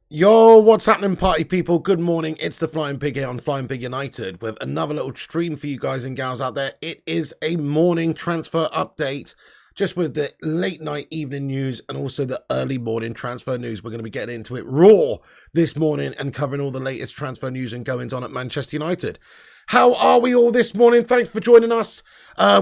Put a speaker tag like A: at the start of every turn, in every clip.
A: Yo, what's happening, party people? Good morning. It's the Flying Pig here on Flying Pig United with another little stream for you guys and gals out there. It is a morning transfer update, just with the late night evening news and also the early morning transfer news. We're going to be getting into it raw this morning and covering all the latest transfer news and goings on at Manchester United. How are we all this morning? Thanks for joining us.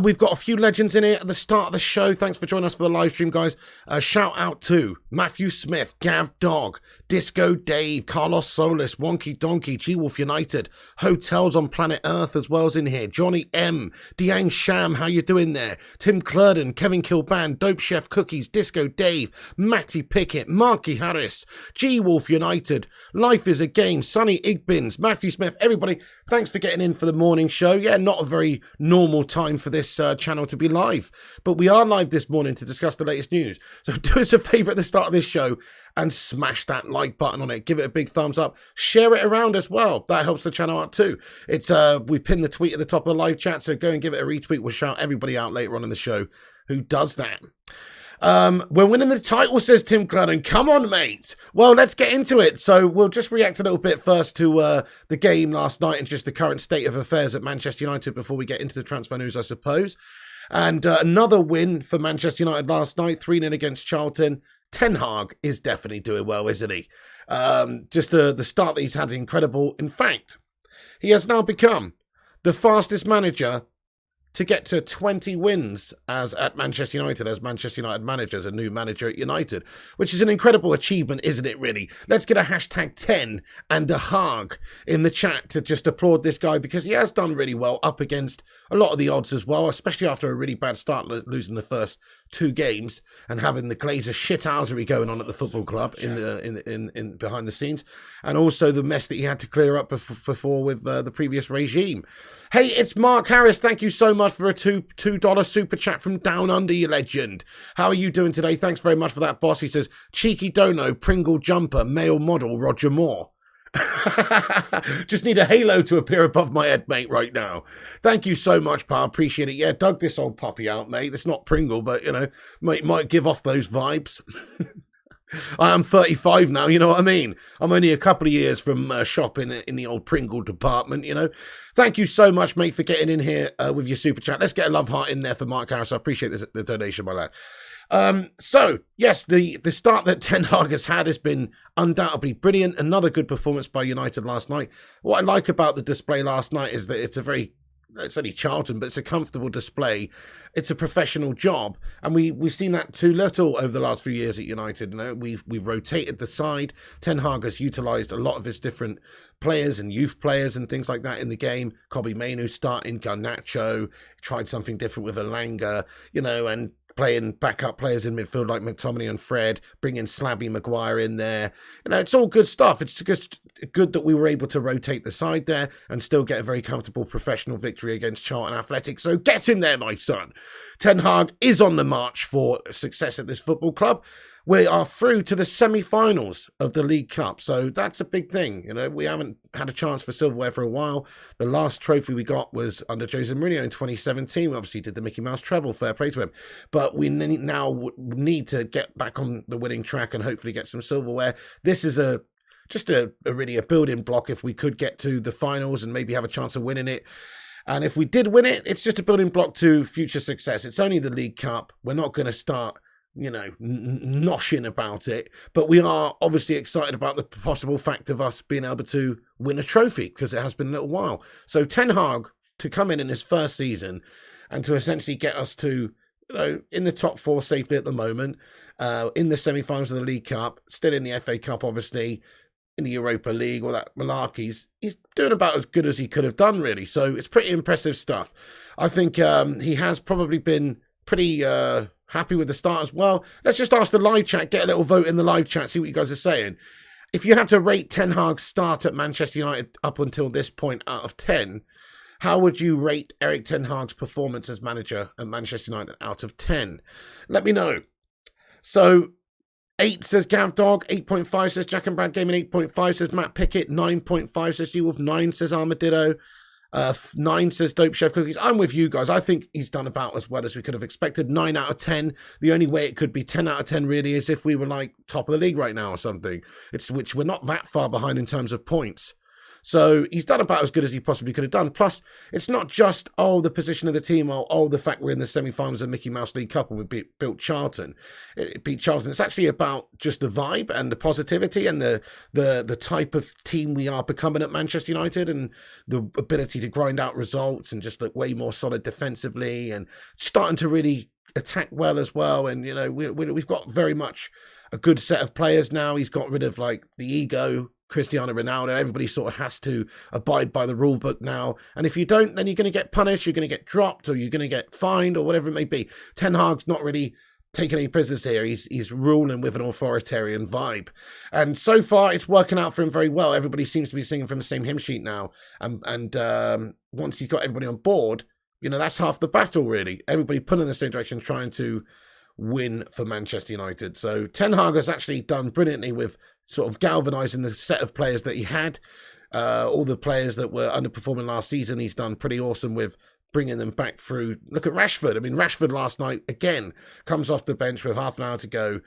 A: We've got a few legends in here at the start of the show. Thanks for joining us for the live stream, guys. Shout out to Matthew Smith, Gav Dog, Disco Dave, Carlos Solis, Wonky Donkey, G-Wolf United, Hotels on Planet Earth as well as in here. Johnny M, Diang Sham, how you doing there? Tim Clurden, Kevin Kilban, Dope Chef Cookies, Disco Dave, Matty Pickett, Marky Harris, G-Wolf United, Life is a Game, Sonny Igbins, Matthew Smith, everybody, thanks for getting in for the morning show. Yeah, not a very normal time for this channel to be live, but we are live this morning to discuss the latest news. So do us a favor at the start of this show and smash that like button on it. Give it a big thumbs up. Share it around as well. That helps the channel out too. It's we pinned the tweet at the top of the live chat, so go and give it a retweet. We'll shout everybody out later on in the show who does that. We're winning the title, says Tim Clellan. Come on, mate. Well, let's get into it. So we'll just react a little bit first to the game last night and just the current state of affairs at Manchester United before we get into the transfer news, I suppose. And another win for Manchester United last night, 3-0 against Charlton. Ten Hag is definitely doing well, isn't he? Just the start that he's had is incredible. In fact, he has now become the fastest manager to get to 20 wins at Manchester United, as Manchester United manager, as a new manager at United, which is an incredible achievement, isn't it, really? Let's get a hashtag 10 and a HAG in the chat to just applaud this guy, because he has done really well up against a lot of the odds as well, especially after a really bad start, losing the first 2 games and having the Glazer shithousery going on at the football club in behind the scenes, and also the mess that he had to clear up before with the previous regime. Hey, it's Mark Harris. Thank you so much for a $2 super chat from Down Under, you legend. How are you doing today? Thanks very much for that, boss. He says, cheeky dono, Pringle jumper, male model, Roger Moore. Just need a halo to appear above my head, mate, right now. Thank you so much, pal. Appreciate it. Yeah, dug this old puppy out, mate. It's not Pringle, but, you know, might give off those vibes. I am 35 now, you know what I mean? I'm only a couple of years from shopping in the old Pringle department, you know? Thank you so much, mate, for getting in here with your super chat. Let's get a love heart in there for Mark Harris. I appreciate the donation, my lad. So, yes, the start that Ten Hag has been undoubtedly brilliant. Another good performance by United last night. What I like about the display last night is that it's only Charlton, but it's a comfortable display. It's a professional job, and we've seen that too little over the last few years at United. You know, we've rotated the side. Ten Hag has utilised a lot of his different players and youth players and things like that in the game. Kobbie Mainoo starting, Garnacho tried something different with Elanga, you know, and playing backup players in midfield like McTominay and Fred, bringing Slabby Maguire in there. You know, it's all good stuff. It's just good that we were able to rotate the side there and still get a very comfortable professional victory against Charlton Athletic. So get in there, my son. Ten Hag is on the march for success at this football club. We are through to the semi-finals of the League Cup, so that's a big thing. You know, we haven't had a chance for silverware for a while. The last trophy we got was under Jose Mourinho in 2017. We obviously did the Mickey Mouse treble, fair play to him. But we now need to get back on the winning track and hopefully get some silverware. This is just a really a building block if we could get to the finals and maybe have a chance of winning it. And if we did win it, it's just a building block to future success. It's only the League Cup. We're not going to start, you know, noshing about it, but we are obviously excited about the possible fact of us being able to win a trophy, because it has been a little while. So Ten Hag to come in his first season and to essentially get us to, you know, in the top 4 safely at the moment, in the semi-finals of the League Cup, still in the FA Cup, obviously, in the Europa League, all that malarkey, he's doing about as good as he could have done, really. So it's pretty impressive stuff. I think he has probably been pretty happy with the start as well. Let's just ask the live chat, get a little vote in the live chat, see what you guys are saying. If you had to rate Ten Hag's start at Manchester United up until this point out of 10, how would you rate Erik Ten Hag's performance as manager at Manchester United out of 10? Let me know. So 8 says Gav Dog, 8.5 says Jack and Brad Gaming, 8.5 says Matt Pickett, 9.5 says You Wolf, 9 says Armadillo. 9 says Dope Chef Cookies. I'm with you guys. I think he's done about as well as we could have expected. 9 out of 10. The only way it could be 10 out of 10 really is if we were like top of the league right now or something. Which we're not that far behind in terms of points. So he's done about as good as he possibly could have done. Plus, it's not just, the position of the team, or the fact we're in the semi-finals of Mickey Mouse League Cup and we beat Charlton. It beat Charlton. It's actually about just the vibe and the positivity and the type of team we are becoming at Manchester United, and the ability to grind out results and just look way more solid defensively and starting to really attack well as well. And, we've got very much a good set of players now. He's got rid of like the ego. Cristiano Ronaldo, everybody sort of has to abide by the rule book now. And if you don't, then you're going to get punished, you're going to get dropped, or you're going to get fined, or whatever it may be. Ten Hag's not really taking any prisoners here. He's ruling with an authoritarian vibe. And so far, it's working out for him very well. Everybody seems to be singing from the same hymn sheet now. And once he's got everybody on board, that's half the battle, really. Everybody pulling in the same direction, trying to win for Manchester United. So Ten Hag has actually done brilliantly with sort of galvanising the set of players that he had. All the players that were underperforming last season, he's done pretty awesome with bringing them back through. Look at Rashford. I mean, Rashford last night, again, comes off the bench with half an hour to go.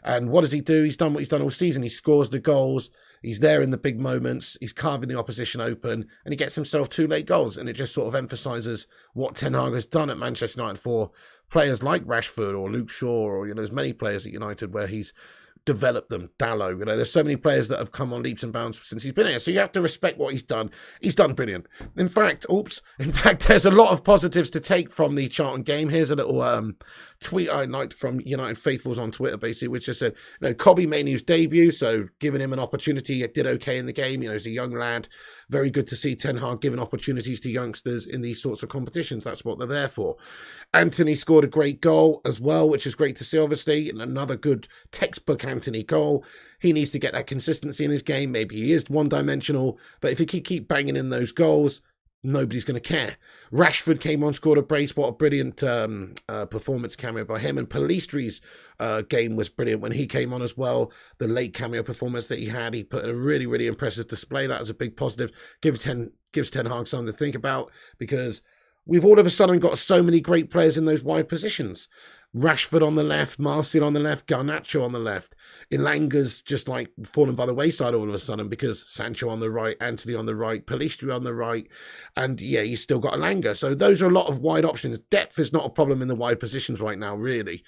A: And what does he do? He's done what he's done all season. He scores the goals. He's there in the big moments. He's carving the opposition open, and he gets himself 2 late goals. And it just sort of emphasises what Ten Hag has done at Manchester United for players like Rashford or Luke Shaw, or, there's many players at United where he's developed them. Dallo, there's so many players that have come on leaps and bounds since he's been here. So you have to respect what he's done. He's done brilliant. In fact, there's a lot of positives to take from the Charlton game. Here's a little tweet I liked from United Faithfuls on Twitter, basically, which just said, Kobbie made his debut, so giving him an opportunity, it did okay in the game. He's a young lad. Very good to see Ten Hag giving opportunities to youngsters in these sorts of competitions. That's what they're there for. Anthony scored a great goal as well, which is great to see, obviously. And another good textbook Anthony goal. He needs to get that consistency in his game. Maybe he is one-dimensional, but if he can keep banging in those goals, nobody's going to care. Rashford came on, scored a brace. What a brilliant performance cameo by him. And Palestri's game was brilliant when he came on as well. The late cameo performance that he had, he put in a really, really impressive display. That was a big positive. Gives Ten Hag something to think about, because we've all of a sudden got so many great players in those wide positions. Rashford on the left, Martial on the left, Garnacho on the left. Ilanga's just like fallen by the wayside all of a sudden, because Sancho on the right, Antony on the right, Palistri on the right, and you still got Ilanga. So those are a lot of wide options. Depth is not a problem in the wide positions right now, really.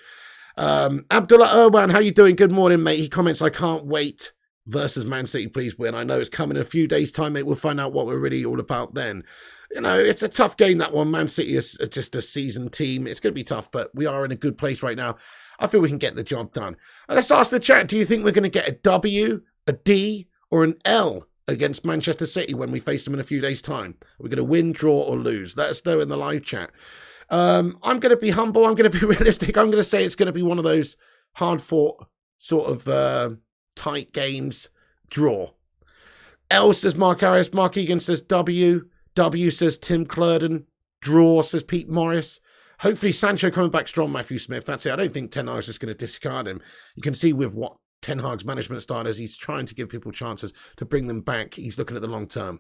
A: Abdullah Irwan, how you doing? Good morning, mate. He comments, I can't wait versus Man City, please win. I know it's coming in a few days' time, mate. We'll find out what we're really all about then. It's a tough game, that one. Man City is just a seasoned team. It's going to be tough, but we are in a good place right now. I feel we can get the job done. Let's ask the chat, do you think we're going to get a W, a D, or an L against Manchester City when we face them in a few days' time? Are we going to win, draw, or lose? Let us know in the live chat. I'm going to be humble. I'm going to be realistic. I'm going to say it's going to be one of those hard-fought, sort of tight games. Draw. L says Mark Harris. Mark Egan says W. W says Tim Clerdon. Draw says Pete Morris. Hopefully Sancho coming back strong, Matthew Smith. That's it. I don't think Ten Hag's just going to discard him. You can see with what Ten Hag's management style is, he's trying to give people chances to bring them back. He's looking at the long term.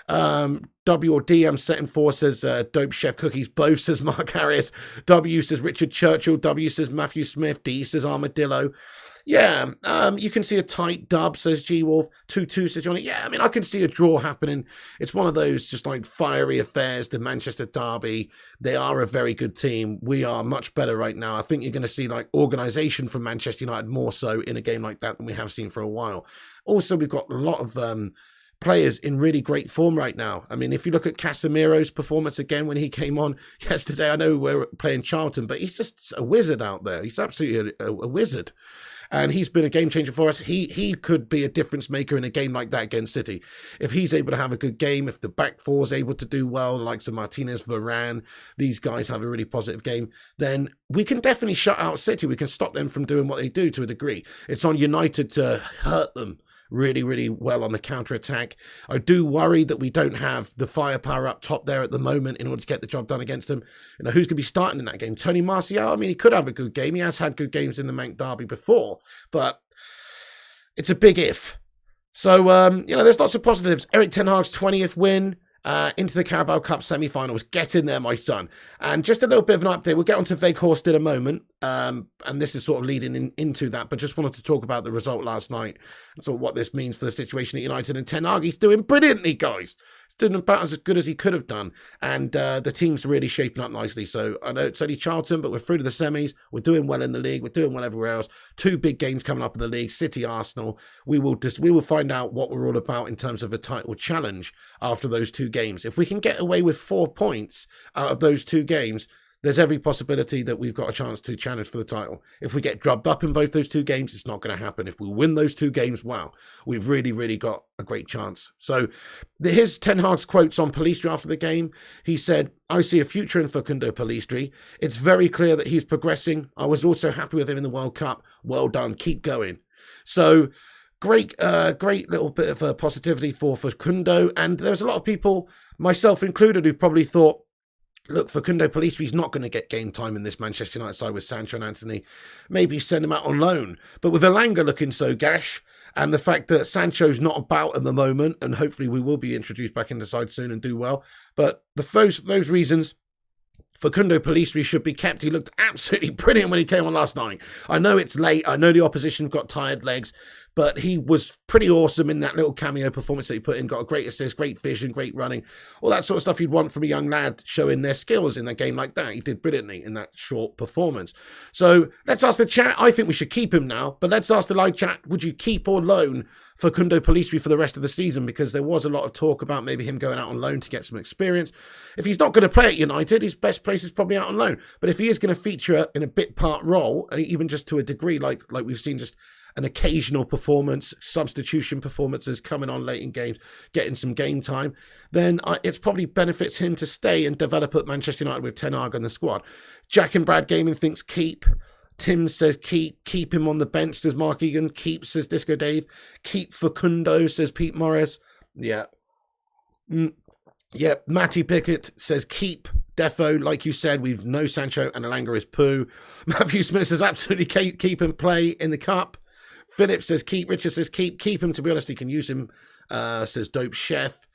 A: W or D, I'm setting for, says Dope Chef Cookies. Both says Mark Harris. W says Richard Churchill. W says Matthew Smith. D says Armadillo. Yeah, you can see a tight dub, says G-Wolf. 2-2, says Johnny. Yeah, I mean, I can see a draw happening. It's one of those just like fiery affairs, the Manchester Derby. They are a very good team. We are much better right now. I think you're going to see like organisation from Manchester United more so in a game like that than we have seen for a while. Also, we've got a lot of players in really great form right now. I mean, if you look at Casemiro's performance again when he came on yesterday, I know we're playing Charlton, but he's just a wizard out there. He's absolutely a wizard. And he's been a game changer for us. He could be a difference maker in a game like that against City. If he's able to have a good game, if the back four is able to do well, like some Martinez, Varane, these guys have a really positive game, then we can definitely shut out City. We can stop them from doing what they do to a degree. It's on United to hurt them really, really well on the counter-attack. I do worry that we don't have the firepower up top there at the moment in order to get the job done against them. Who's going to be starting in that game? Tony Martial? I mean, he could have a good game. He has had good games in the Manc Derby before, but it's a big if. So, there's lots of positives. Eric Ten Hag's 20th win. into the Carabao Cup semi-finals. Get in there, my son. And just a little bit of an update. We'll get on to Weghorst in a moment. And this is sort of leading into that, but just wanted to talk about the result last night and sort of what this means for the situation at United. And Ten Hag, he's doing brilliantly, guys. He's doing about as good as he could have done. And the team's really shaping up nicely. So I know it's only Charlton, but we're through to the semis. We're doing well in the league. We're doing well everywhere else. 2 big games coming up in the league, City, Arsenal. We will find out what we're all about in terms of a title challenge after those 2 games. If we can get away with 4 points out of those 2 games, there's every possibility that we've got a chance to challenge for the title. If we get drubbed up in both those 2 games, it's not going to happen. If we win those 2 games, wow, we've really, really got a great chance. So here's Ten Hag's quotes on Pellistri after the game. He said, "I see a future in Facundo Pellistri. It's very clear that he's progressing. I was also happy with him in the World Cup. Well done. Keep going." So great little bit of a positivity for Facundo. And there's a lot of people, myself included, who probably thought, look, Facundo Pellistri's not going to get game time in this Manchester United side with Sancho and Anthony. Maybe send him out on loan. But with Elanga looking so gash, and the fact that Sancho's not about at the moment, and hopefully we will be introduced back into the side soon and do well. But those reasons, Facundo Pellistri should be kept. He looked absolutely brilliant when he came on last night. I know it's late. I know the opposition got tired legs. But he was pretty awesome in that little cameo performance that he put in. Got a great assist, great vision, great running. All that sort of stuff you'd want from a young lad showing their skills in a game like that. He did brilliantly in that short performance. So let's ask the chat. I think we should keep him now. But let's ask the live chat. Would you keep or loan Facundo Pellistri for the rest of the season? Because there was a lot of talk about maybe him going out on loan to get some experience. If he's not going to play at United, his best place is probably out on loan. But if he is going to feature in a bit part role, even just to a degree, like we've seen just an occasional performance, substitution performances coming on late in games, getting some game time, then it's probably benefits him to stay and develop at Manchester United with Ten Hag and the squad. Jack and Brad Gaming thinks keep. Tim says keep him on the bench, says Mark Egan. Keep, says Disco Dave. Keep Facundo, says Pete Morris. Yeah. Yeah, Matty Pickett says keep. Defo, like you said, we've no Sancho and Elanga is poo. Matthew Smith says absolutely keep and play in the cup. Philip says keep. Richard says keep him. To be honest, he can use him, says Dope Chef.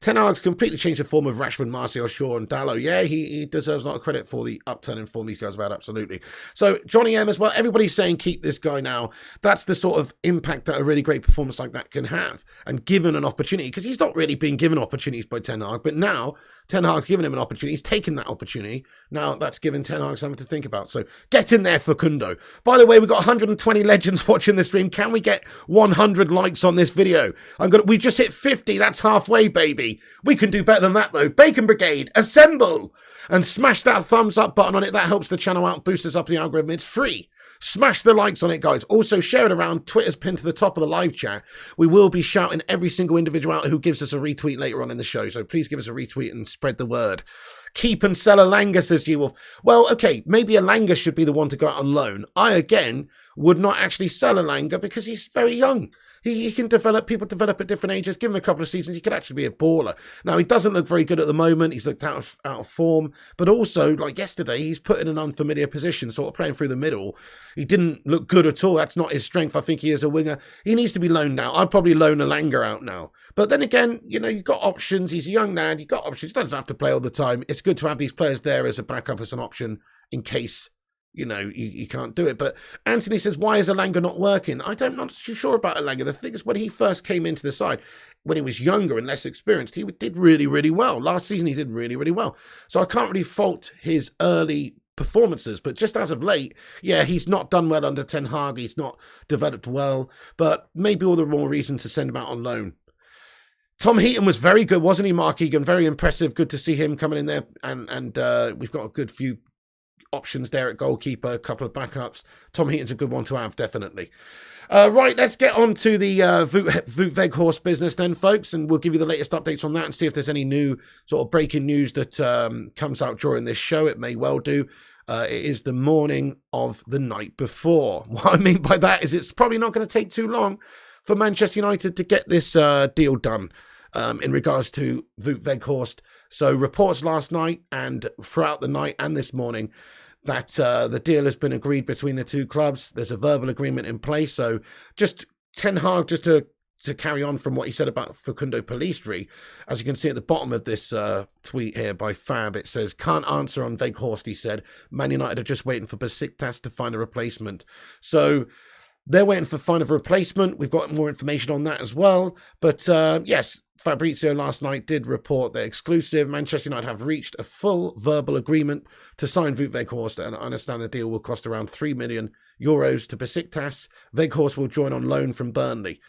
A: Ten Hag's completely changed the form of Rashford, Martial, Shaw and Dallo. Yeah, he deserves a lot of credit for the upturn in form these guys have had, absolutely. So Johnny M as well. Everybody's saying keep this guy now. That's the sort of impact that a really great performance like that can have. And given an opportunity, because he's not really been given opportunities by Ten Hag, but now Ten Hag's given him an opportunity. He's taken that opportunity. Now that's given Ten Hag something to think about. So get in there, Facundo. By the way, we've got 120 legends watching the stream. Can we get 100 likes on this video? We just hit 50. That's halfway, baby. We can do better than that, though. Bacon Brigade, assemble! And smash that thumbs up button on it. That helps the channel out, boosts us up the algorithm. It's free. Smash the likes on it, guys. Also, share it around. Twitter's pinned to the top of the live chat. We will be shouting every single individual out who gives us a retweet later on in the show. So please give us a retweet and spread the word. Keep and sell Elanga, says G-Wolf. Well, okay, maybe Elanga should be the one to go out on loan. I, again, would not actually sell Elanga because he's very young. He can develop, people develop at different ages. Give him a couple of seasons, he could actually be a baller. Now, he doesn't look very good at the moment. He's looked out of form. But also, like yesterday, he's put in an unfamiliar position, sort of playing through the middle. He didn't look good at all. That's not his strength. I think he is a winger. He needs to be loaned out. I'd probably loan Elanga out now. But then again, you know, you've got options. He's a young lad. You've got options. He doesn't have to play all the time. It's good to have these players there as a backup, as an option in case, you know, you can't do it. But Anthony says, why is Elanga not working? I'm not too sure about Elanga. The thing is, when he first came into the side, when he was younger and less experienced, he did really, really well. Last season, he did really, really well. So I can't really fault his early performances. But just as of late, yeah, he's not done well under Ten Hag. He's not developed well. But maybe all the more reason to send him out on loan. Tom Heaton was very good, wasn't he, Mark Egan? Very impressive. Good to see him coming in there. And we've got a good few options there at goalkeeper, a couple of backups. Tom Heaton's a good one to have, definitely. Right, let's get on to the Wout Weghorst business then, folks, and we'll give you the latest updates on that and see if there's any new sort of breaking news that comes out during this show. It may well do. It is the morning of the night before. What I mean by that is it's probably not going to take too long for Manchester United to get this deal done in regards to Wout Weghorst. So reports last night and throughout the night and this morning that the deal has been agreed between the two clubs. There's a verbal agreement in place. So just Ten Hag, just to to carry on from what he said about Facundo Pellistri, as you can see at the bottom of this tweet here by Fab, it says, can't answer on Weghorst, he said. Man United are just waiting for Besiktas to find a replacement. So they're waiting for find a replacement. We've got more information on that as well. But yes, Fabrizio last night did report that exclusive Manchester United have reached a full verbal agreement to sign Wout Weghorst, and I understand the deal will cost around €3 million to Besiktas. Weghorst will join on loan from Burnley.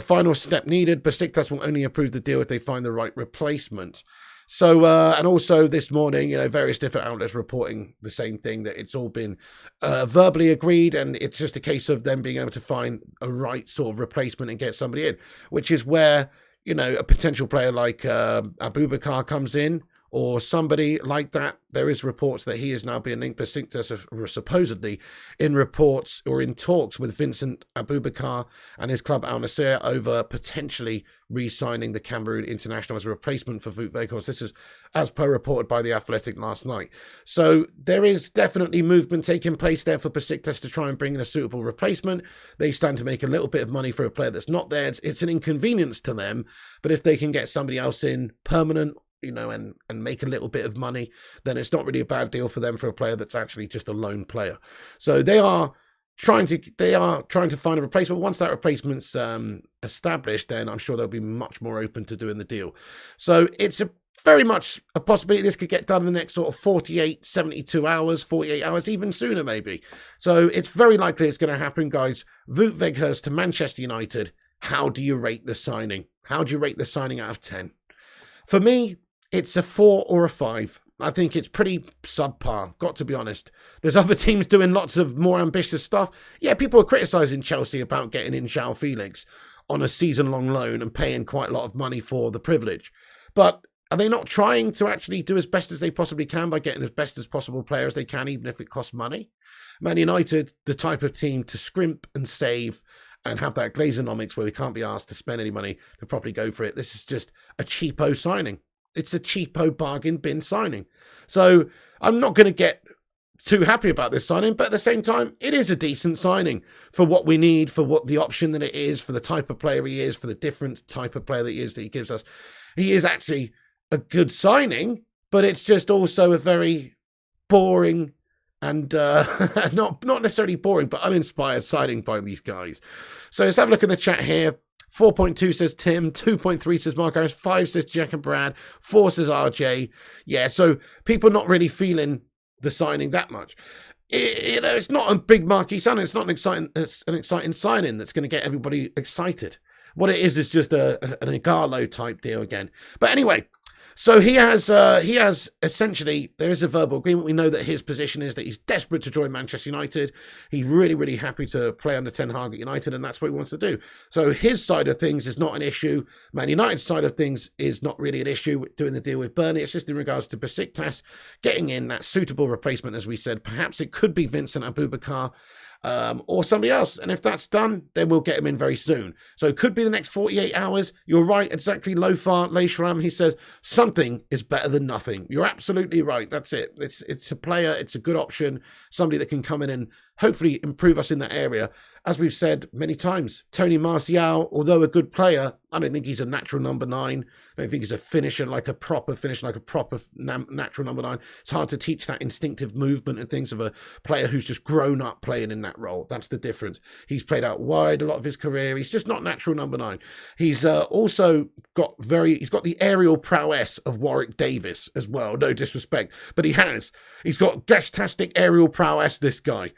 A: Final step needed. Besiktas will only approve the deal if they find the right replacement. So, and also this morning, various different outlets reporting the same thing, that it's all been verbally agreed, and it's just a case of them being able to find a right sort of replacement and get somebody in, which is where, a potential player like Abubakar comes in, or somebody like that. There is reports that he is now being linked, Besiktas supposedly in reports or in talks with Vincent Abubakar and his club Al Nassr over potentially re-signing the Cameroon international as a replacement for Wout Weghorst. This is as per reported by The Athletic last night. So there is definitely movement taking place there for Besiktas to try and bring in a suitable replacement. They stand to make a little bit of money for a player that's not there. It's an inconvenience to them, but if they can get somebody else in permanent, and make a little bit of money, then it's not really a bad deal for them for a player that's actually just a lone player. So they are trying to find a replacement. Once that replacement's established, then I'm sure they'll be much more open to doing the deal. So it's very much a possibility this could get done in the next sort of 48, 72 hours, 48 hours, even sooner maybe. So it's very likely it's going to happen, guys. Wout Weghorst to Manchester United. How do you rate the signing? How do you rate the signing out of 10? For me, it's a 4 or a 5. I think it's pretty subpar, got to be honest. There's other teams doing lots of more ambitious stuff. Yeah, people are criticising Chelsea about getting in João Felix on a season-long loan and paying quite a lot of money for the privilege. But are they not trying to actually do as best as they possibly can by getting as best as possible players they can, even if it costs money? Man United, the type of team to scrimp and save and have that Glazonomics where we can't be asked to spend any money to properly go for it. This is just a cheapo signing. It's a cheapo bargain bin signing. So I'm not going to get too happy about this signing, but at the same time, it is a decent signing for what we need, for what the option that it is, for the type of player he is, for the different type of player that he gives us. He is actually a good signing, but it's just also a very boring and not necessarily boring, but uninspired signing by these guys. So let's have a look at the chat here. 4.2 says Tim, 2.3 says Mark Harris, 5 says Jack and Brad, 4 says RJ. Yeah, so people not really feeling the signing that much. It's not a big marquee signing. It's not an exciting signing that's going to get everybody excited. What it is just an Igalo type deal again. But anyway, so he has essentially, there is a verbal agreement. We know that his position is that he's desperate to join Manchester United. He's really, really happy to play under Ten Hag at United, and that's what he wants to do. So his side of things is not an issue. Man United's side of things is not really an issue doing the deal with Burnley. It's just in regards to Besiktas getting in that suitable replacement, as we said. Perhaps it could be Vincent Abubakar, or somebody else. And if that's done, then we'll get him in very soon. So it could be the next 48 hours. You're right, exactly. Lofar Leishram, he says, something is better than nothing. You're absolutely right. That's it. It's a player. It's a good option. Somebody that can come in and hopefully improve us in that area. As we've said many times, Tony Martial, although a good player, I don't think he's a natural number 9. I don't think he's a finisher, like a proper natural number 9. It's hard to teach that instinctive movement and things of a player who's just grown up playing in that role. That's the difference. He's played out wide a lot of his career. He's just not natural number 9. He's also got the aerial prowess of Warwick Davis as well. No disrespect, but he's got fantastic aerial prowess, this guy.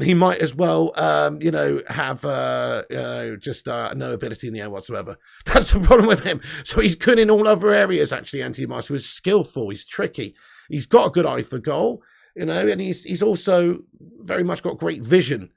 A: He might as well, have no ability in the air whatsoever. That's the problem with him. So he's good in all other areas, actually, Anthony Marshall. He's skillful. He's tricky. He's got a good eye for goal, and he's also very much got great vision.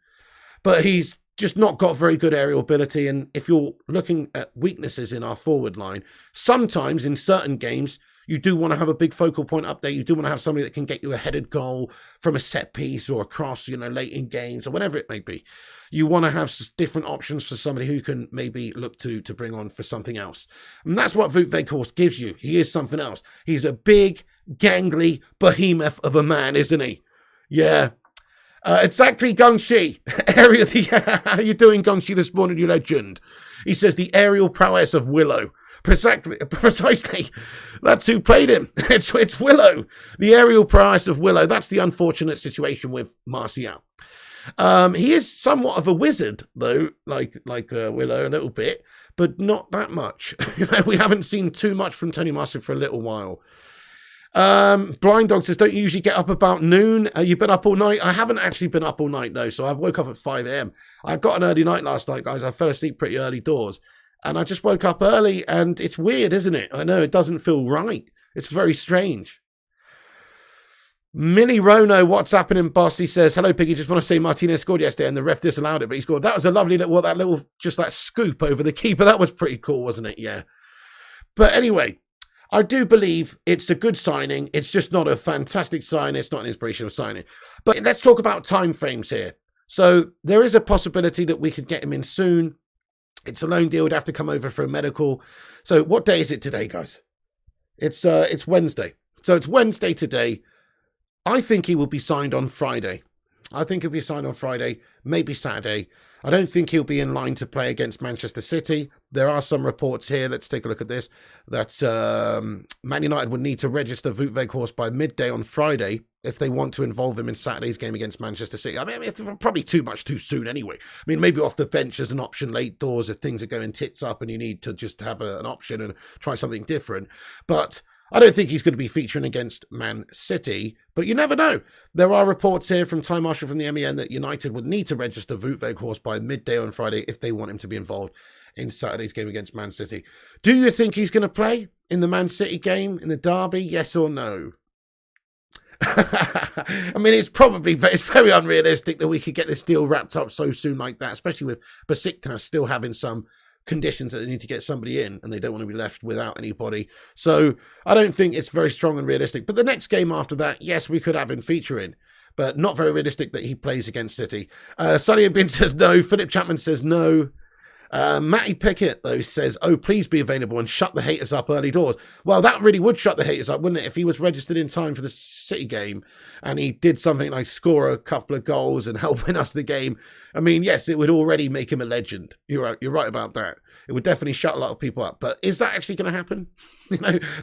A: But he's just not got very good aerial ability. And if you're looking at weaknesses in our forward line, sometimes in certain games, you do want to have a big focal point up there. You do want to have somebody that can get you a headed goal from a set piece or a cross, late in games or whatever it may be. You want to have different options for somebody who can maybe look to bring on for something else. And that's what Wout Weghorst gives you. He is something else. He's a big, gangly behemoth of a man, isn't he? Yeah. Exactly, Gungshi. How are you doing, Gungshi, this morning, you legend? He says the aerial prowess of Willow. Precisely. That's who played him. It's Willow. The aerial prowess of Willow. That's the unfortunate situation with Martial. He is somewhat of a wizard, though, like Willow a little bit, but not that much. We haven't seen too much from Tony Martial for a little while. Blind Dog says, don't you usually get up about noon? You've been up all night? I haven't actually been up all night, though, so I woke up at 5 a.m. I got an early night last night, guys. I fell asleep pretty early doors, and I just woke up early, and it's weird, isn't it? I know, it doesn't feel right. It's very strange. Millie Rono, what's happening, boss? He says, hello, Piggy. Just want to say Martinez scored yesterday and the ref disallowed it, but he scored. That was a lovely little, that little, just that scoop over the keeper. That was pretty cool, wasn't it? Yeah. But anyway, I do believe it's a good signing. It's just not a fantastic sign. It's not an inspirational signing. But let's talk about time frames here. So there is a possibility that we could get him in soon. It's a loan deal. Would have to come over for a medical. So what day is it today, guys? It's Wednesday. So it's Wednesday today. I think he will be signed on Friday. I think he'll be signed on Friday, maybe Saturday. I don't think he'll be in line to play against Manchester City. There are some reports here. Let's take a look at this. That Man United would need to register Wout Weghorst by midday on Friday if they want to involve him in Saturday's game against Manchester City. I mean, it's probably too soon anyway. I mean, maybe off the bench as an option late doors if things are going tits up and you need to just have an option and try something different. But I don't think he's going to be featuring against Man City, but you never know. There are reports here from Ty Marshall from the MEN that United would need to register Wout Weghorst by midday on Friday if they want him to be involved in Saturday's game against Man City. Do you think he's going to play in the Man City game, in the derby? Yes or no? I mean, it's very unrealistic that we could get this deal wrapped up so soon like that, especially with Besiktas still having some conditions that they need to get somebody in and they don't want to be left without anybody. So I don't think it's very strong and realistic. But the next game after that, yes, we could have him featuring, but not very realistic that he plays against City. Sonny Bin says no. Philip Chapman says no. Matty Pickett, though, says, oh, please be available and shut the haters up early doors. Well, that really would shut the haters up, wouldn't it? If he was registered in time for the City game and he did something like score a couple of goals and help win us the game. I mean, yes, it would already make him a legend. You're right about that. It would definitely shut a lot of people up. But is that actually going to happen?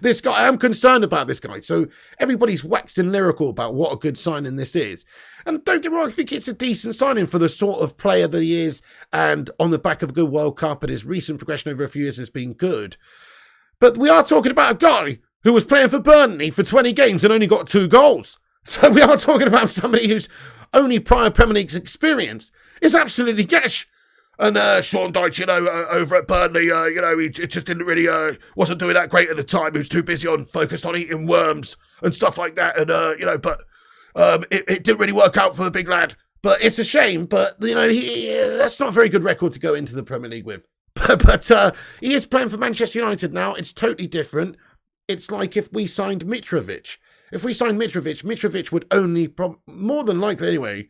A: This guy, I am concerned about this guy. So everybody's waxed and lyrical about what a good signing this is. And don't get me wrong, I think it's a decent signing for the sort of player that he is. And on the back of a good World Cup, and his recent progression over a few years has been good. But we are talking about a guy who was playing for Burnley for 20 games and only got 2 goals. So we are talking about somebody whose only prior Premier League experience is absolutely gash. And Sean Dyche, over at Burnley, he just didn't really, wasn't doing that great at the time. He was too busy focused on eating worms and stuff like that. And, it didn't really work out for the big lad. But it's a shame. But, that's not a very good record to go into the Premier League with. But he is playing for Manchester United now. It's totally different. It's like if we signed Mitrovic. If we signed Mitrovic would only, more than likely anyway,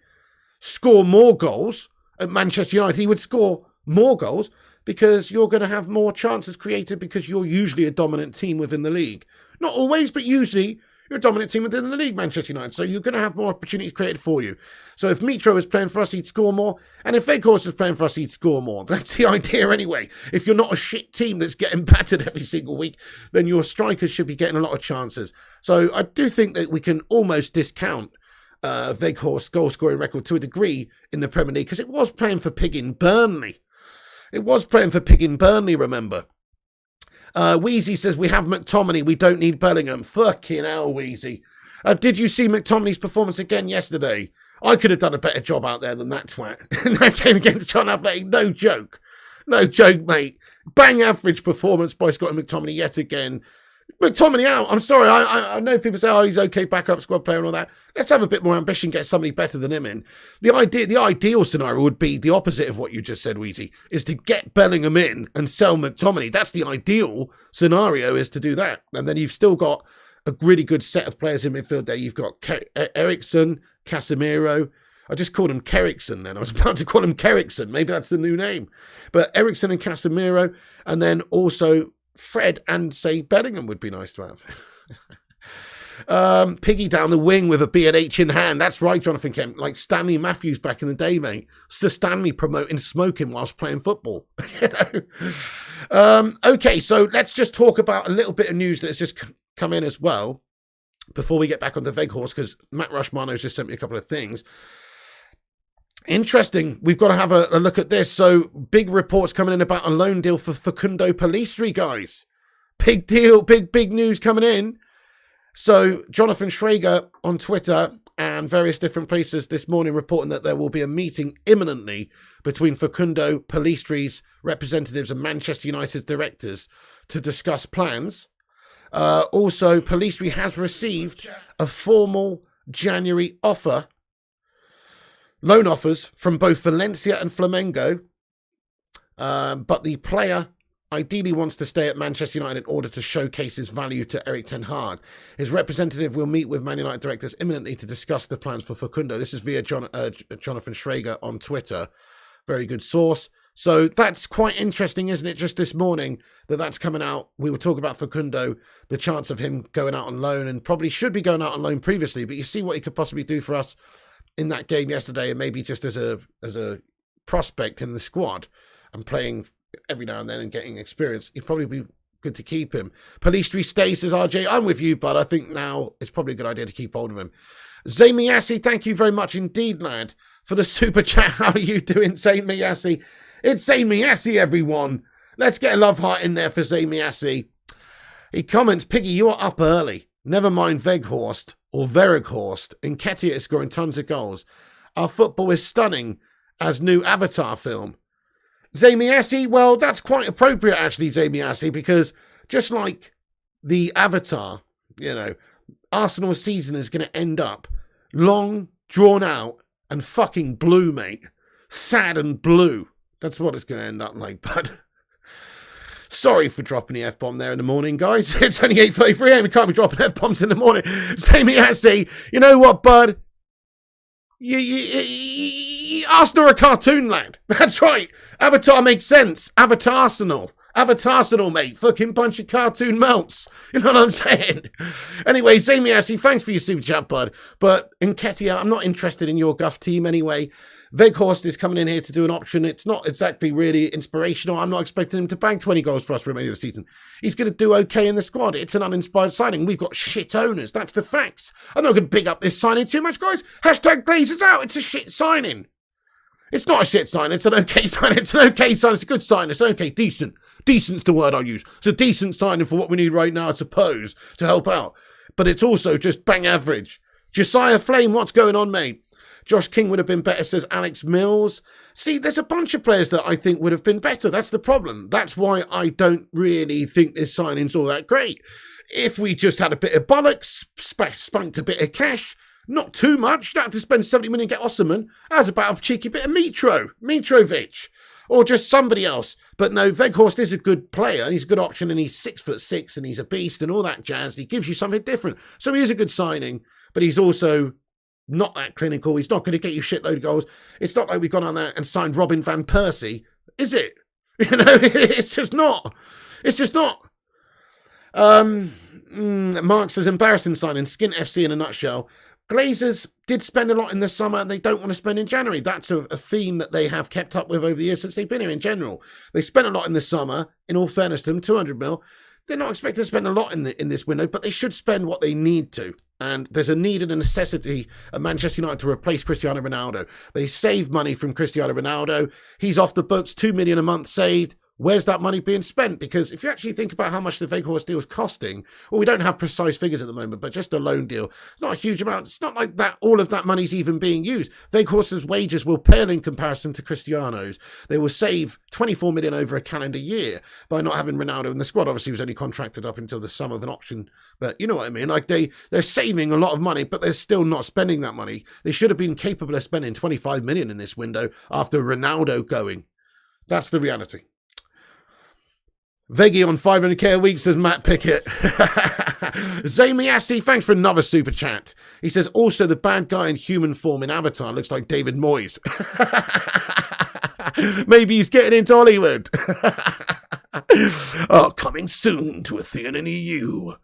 A: score more goals at Manchester United. He would score more goals because you're going to have more chances created because you're usually a dominant team within the league. Not always, but usually you're a dominant team within the league, Manchester United. So you're going to have more opportunities created for you. So if Mitro was playing for us, he'd score more. And if Weghorst was playing for us, he'd score more. That's the idea anyway. If you're not a shit team that's getting battered every single week, then your strikers should be getting a lot of chances. So I do think that we can almost discount Weghorst's goal-scoring record to a degree in the Premier League because it was playing for Piggin Burnley. Remember. Wheezy says, we have McTominay, we don't need Bellingham. Fucking hell, Wheezy. Did you see McTominay's performance again yesterday? I could have done a better job out there than that twat. In that game against John Athletic, no joke. No joke, mate. Bang average performance by Scott McTominay yet again. McTominay out. I'm sorry. I know people say, oh, he's okay, backup squad player and all that. Let's have a bit more ambition, get somebody better than him in. The ideal scenario would be the opposite of what you just said, Weezy, is to get Bellingham in and sell McTominay. That's the ideal scenario, is to do that. And then you've still got a really good set of players in midfield there. You've got Eriksen, Casemiro. I just called him Kerrickson then. I was about to call him Kerrickson. Maybe that's the new name. But Eriksen and Casemiro, and then also Fred and, say, Bellingham would be nice to have. Piggy down the wing with a B&H in hand. That's right, Jonathan Kemp. Like Stanley Matthews back in the day, mate. Sir Stanley promoting smoking whilst playing football. You know? Okay, so let's just talk about a little bit of news that's just come in as well before we get back onto Weghorst, because Matt Rushmano's just sent me a couple of things. Interesting. We've got to have a look at this. So big reports coming in about a loan deal for Facundo Pellistri, guys. Big deal. Big news coming in. So Jonathan Schrager on Twitter and various different places this morning reporting that there will be a meeting imminently between Facundo Pellistri's representatives and Manchester United's directors to discuss plans. Also, Pellistri has received a formal January offer, loan offers from both Valencia and Flamengo, but the player ideally wants to stay at Manchester United in order to showcase his value to Erik ten Hag. His representative will meet with Man United directors imminently to discuss the plans for Facundo. This is via Jonathan Schrager on Twitter. Very good source. So that's quite interesting, isn't it? Just this morning that's coming out. We were talking about Facundo, the chance of him going out on loan, and probably should be going out on loan previously, but you see what he could possibly do for us in that game yesterday, and maybe just as a prospect in the squad and playing every now and then and getting experience. He'd probably be good to keep him. Pellistri stays, says RJ. I'm with you, but I think now it's probably a good idea to keep hold of him. Zayn Miyassi, thank you very much indeed, lad, for the super chat. How are you doing, Zayn Miyassi? It's Zayn Miyassi, everyone. Let's get a love heart in there for Zayn Miyassi. He comments, Piggy, you are up early. Never mind Weghorst or Weghorst. Nketiah is scoring tons of goals. Our football is stunning as new Avatar film. Zayn Miyassi, well, that's quite appropriate, actually, Zayn Miyassi, because just like the Avatar, you know, Arsenal's season is going to end up long, drawn out, and fucking blue, mate. Sad and blue. That's what it's going to end up like, bud. Sorry for dropping the F-bomb there in the morning, guys. It's only 8:33 a.m. We can't be dropping F-bombs in the morning. Zayn Miyassi, you know what, bud? Arsenal are a cartoon land. That's right. Avatar makes sense. Avatar Arsenal. Avatar Arsenal, mate. Fucking bunch of cartoon melts. You know what I'm saying? Anyway, Zayn Miyassi, thanks for your super chat, bud. But Nketiah, I'm not interested in your guff team anyway. Weghorst is coming in here to do an option. It's not exactly really inspirational. I'm not expecting him to bang 20 goals for us for the remainder of the season. He's going to do okay in the squad. It's an uninspired signing. We've got shit owners. That's the facts. I'm not going to big up this signing too much, guys. Hashtag Glazers out. It's a shit signing. It's not a shit sign. It's an okay sign. It's an okay sign. It's a good sign. It's okay. Decent. Decent's the word I use. It's a decent signing for what we need right now, I suppose, to help out. But it's also just bang average. Josiah Flame, what's going on, mate? Josh King would have been better, says Alex Mills. See, there's a bunch of players that I think would have been better. That's the problem. That's why I don't really think this signing's all that great. If we just had a bit of bollocks, spunked a bit of cash, not too much, don't have to spend 70 million to get Osserman. How's about a cheeky bit of Mitrovic, or just somebody else? But no, Weghorst is a good player. He's a good option, and he's 6'6", and he's a beast and all that jazz. He gives you something different. So he is a good signing, but he's also not that clinical. He's not going to get you shitload of goals. It's not like we've gone on there and signed Robin van Persie, is it? You know, it's just not. It's just not. Mark says, embarrassing signing. Skint FC in a nutshell. Glazers did spend a lot in the summer and they don't want to spend in January. That's a theme that they have kept up with over the years since they've been here in general. They spent a lot in the summer, in all fairness to them, 200 mil. They're not expected to spend a lot in this window, but they should spend what they need to. And there's a need and a necessity at Manchester United to replace Cristiano Ronaldo. They save money from Cristiano Ronaldo. He's off the books, 2 million a month saved. Where's that money being spent? Because if you actually think about how much the Weghorst deal is costing, well, we don't have precise figures at the moment, but just a loan deal, it's not a huge amount. It's not like that all of that money's even being used. Weghorst's wages will pale in comparison to Cristiano's. They will save 24 million over a calendar year by not having Ronaldo in the squad. Obviously, he was only contracted up until the summer of an option, but you know what I mean? Like they're saving a lot of money, but they're still not spending that money. They should have been capable of spending 25 million in this window after Ronaldo going. That's the reality. Veggie on 500k a week, says Matt Pickett. Zayn Miyassi, thanks for another super chat. He says, also the bad guy in human form in Avatar looks like David Moyes. Maybe he's getting into Hollywood. Oh, coming soon to a theatre near you.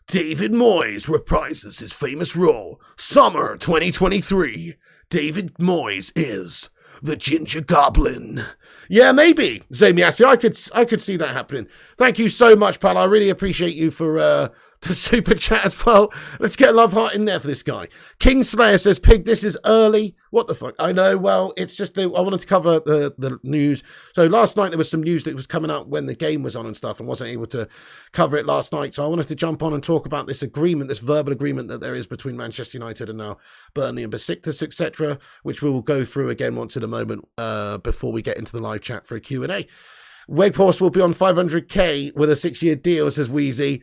A: David Moyes reprises his famous role. Summer 2023. David Moyes is the Ginger Goblin. Yeah, maybe, Zamiasi. I could see that happening. Thank you so much, pal. I really appreciate you for the super chat as well. Let's get a love heart in there for this guy. Kingslayer says, Pig, this is early. What the fuck? I know, well, it's just I wanted to cover the news. So last night there was some news that was coming out when the game was on and stuff, and wasn't able to cover it last night. So I wanted to jump on and talk about this agreement, this verbal agreement that there is between Manchester United and now Burnley and Besiktas, etc., which we will go through again once in a moment before we get into the live chat for a Q&A. Weghorst will be on 500k with a 6-year deal, says Wheezy.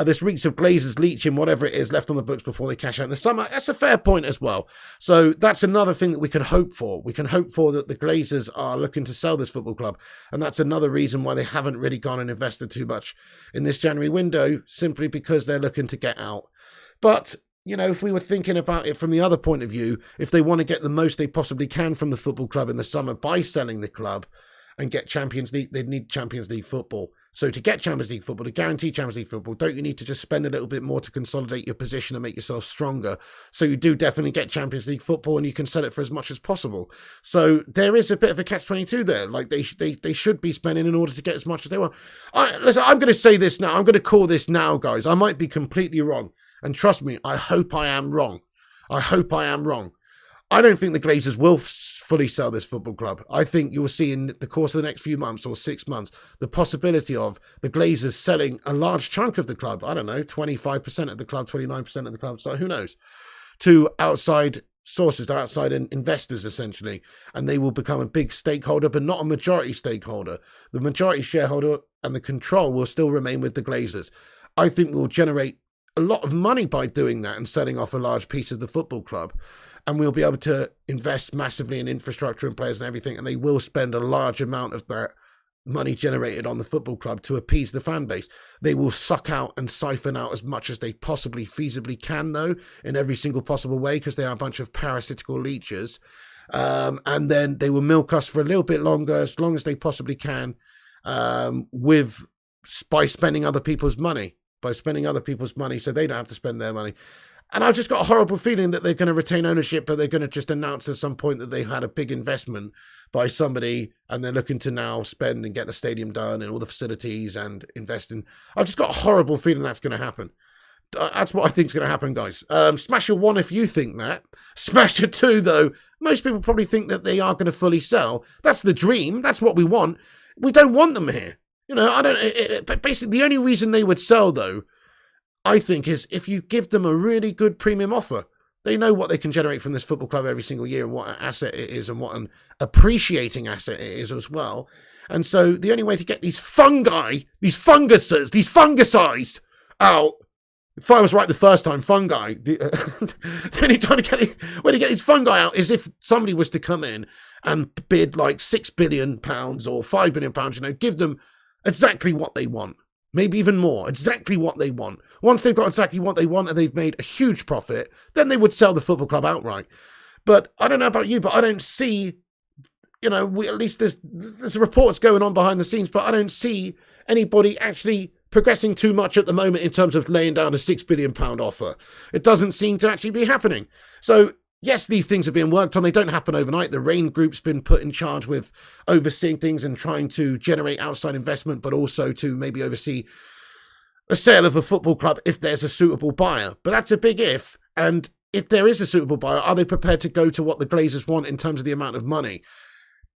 A: This reeks of Glazers leeching whatever it is left on the books before they cash out in the summer. That's a fair point as well. So that's another thing that we can hope for. We can hope for that the Glazers are looking to sell this football club. And that's another reason why they haven't really gone and invested too much in this January window, simply because they're looking to get out. But, you know, if we were thinking about it from the other point of view, if they want to get the most they possibly can from the football club in the summer by selling the club and get Champions League, they need Champions League football. So to get Champions League football, to guarantee Champions League football, don't you need to just spend a little bit more to consolidate your position and make yourself stronger? So you do definitely get Champions League football and you can sell it for as much as possible. So there is a bit of a catch-22 there. Like they should be spending in order to get as much as they want. Listen, I'm going to say this now. I'm going to call this now, guys. I might be completely wrong. And trust me, I hope I am wrong. I hope I am wrong. I don't think the Glazers will fully sell this football club. I think you'll see in the course of the next few months or 6 months the possibility of the Glazers selling a large chunk of the club. I don't know, 25% of the club, 29% of the club, so who knows, to outside sources, to outside investors essentially, and they will become a big stakeholder, but not a majority stakeholder. The majority shareholder and the control will still remain with the Glazers. I think we'll generate a lot of money by doing that and selling off a large piece of the football club. And we'll be able to invest massively in infrastructure and players and everything. And they will spend a large amount of that money generated on the football club to appease the fan base. They will suck out and siphon out as much as they possibly feasibly can, though, in every single possible way, because they are a bunch of parasitical leeches. And then they will milk us for a little bit longer, as long as they possibly can, by spending other people's money. By spending other people's money so they don't have to spend their money. And I've just got a horrible feeling that they're going to retain ownership, but they're going to just announce at some point that they had a big investment by somebody and they're looking to now spend and get the stadium done and all the facilities and invest in. I've just got a horrible feeling that's going to happen. That's what I think is going to happen, guys. Smash a 1 if you think that. Smash a 2, though. Most people probably think that they are going to fully sell. That's the dream. That's what we want. We don't want them here. You know, but basically the only reason they would sell, though, I think, is if you give them a really good premium offer. They know what they can generate from this football club every single year and what an asset it is and what an appreciating asset it is as well. And so the only way to get these fungi, these funguses, these fungicides out, if I was right the first time, fungi, the only time to way to get these fungi out is if somebody was to come in and bid like £6 billion or £5 billion, you know, give them exactly what they want. Maybe even more, exactly what they want. Once they've got exactly what they want and they've made a huge profit, then they would sell the football club outright. But I don't know about you, but I don't see, you know, at least there's reports going on behind the scenes, but I don't see anybody actually progressing too much at the moment in terms of laying down a £6 billion offer. It doesn't seem to actually be happening. So yes, these things are being worked on. They don't happen overnight. The RAIN group's been put in charge with overseeing things and trying to generate outside investment, but also to maybe oversee a sale of a football club if there's a suitable buyer. But that's a big if. And if there is a suitable buyer, are they prepared to go to what the Glazers want in terms of the amount of money?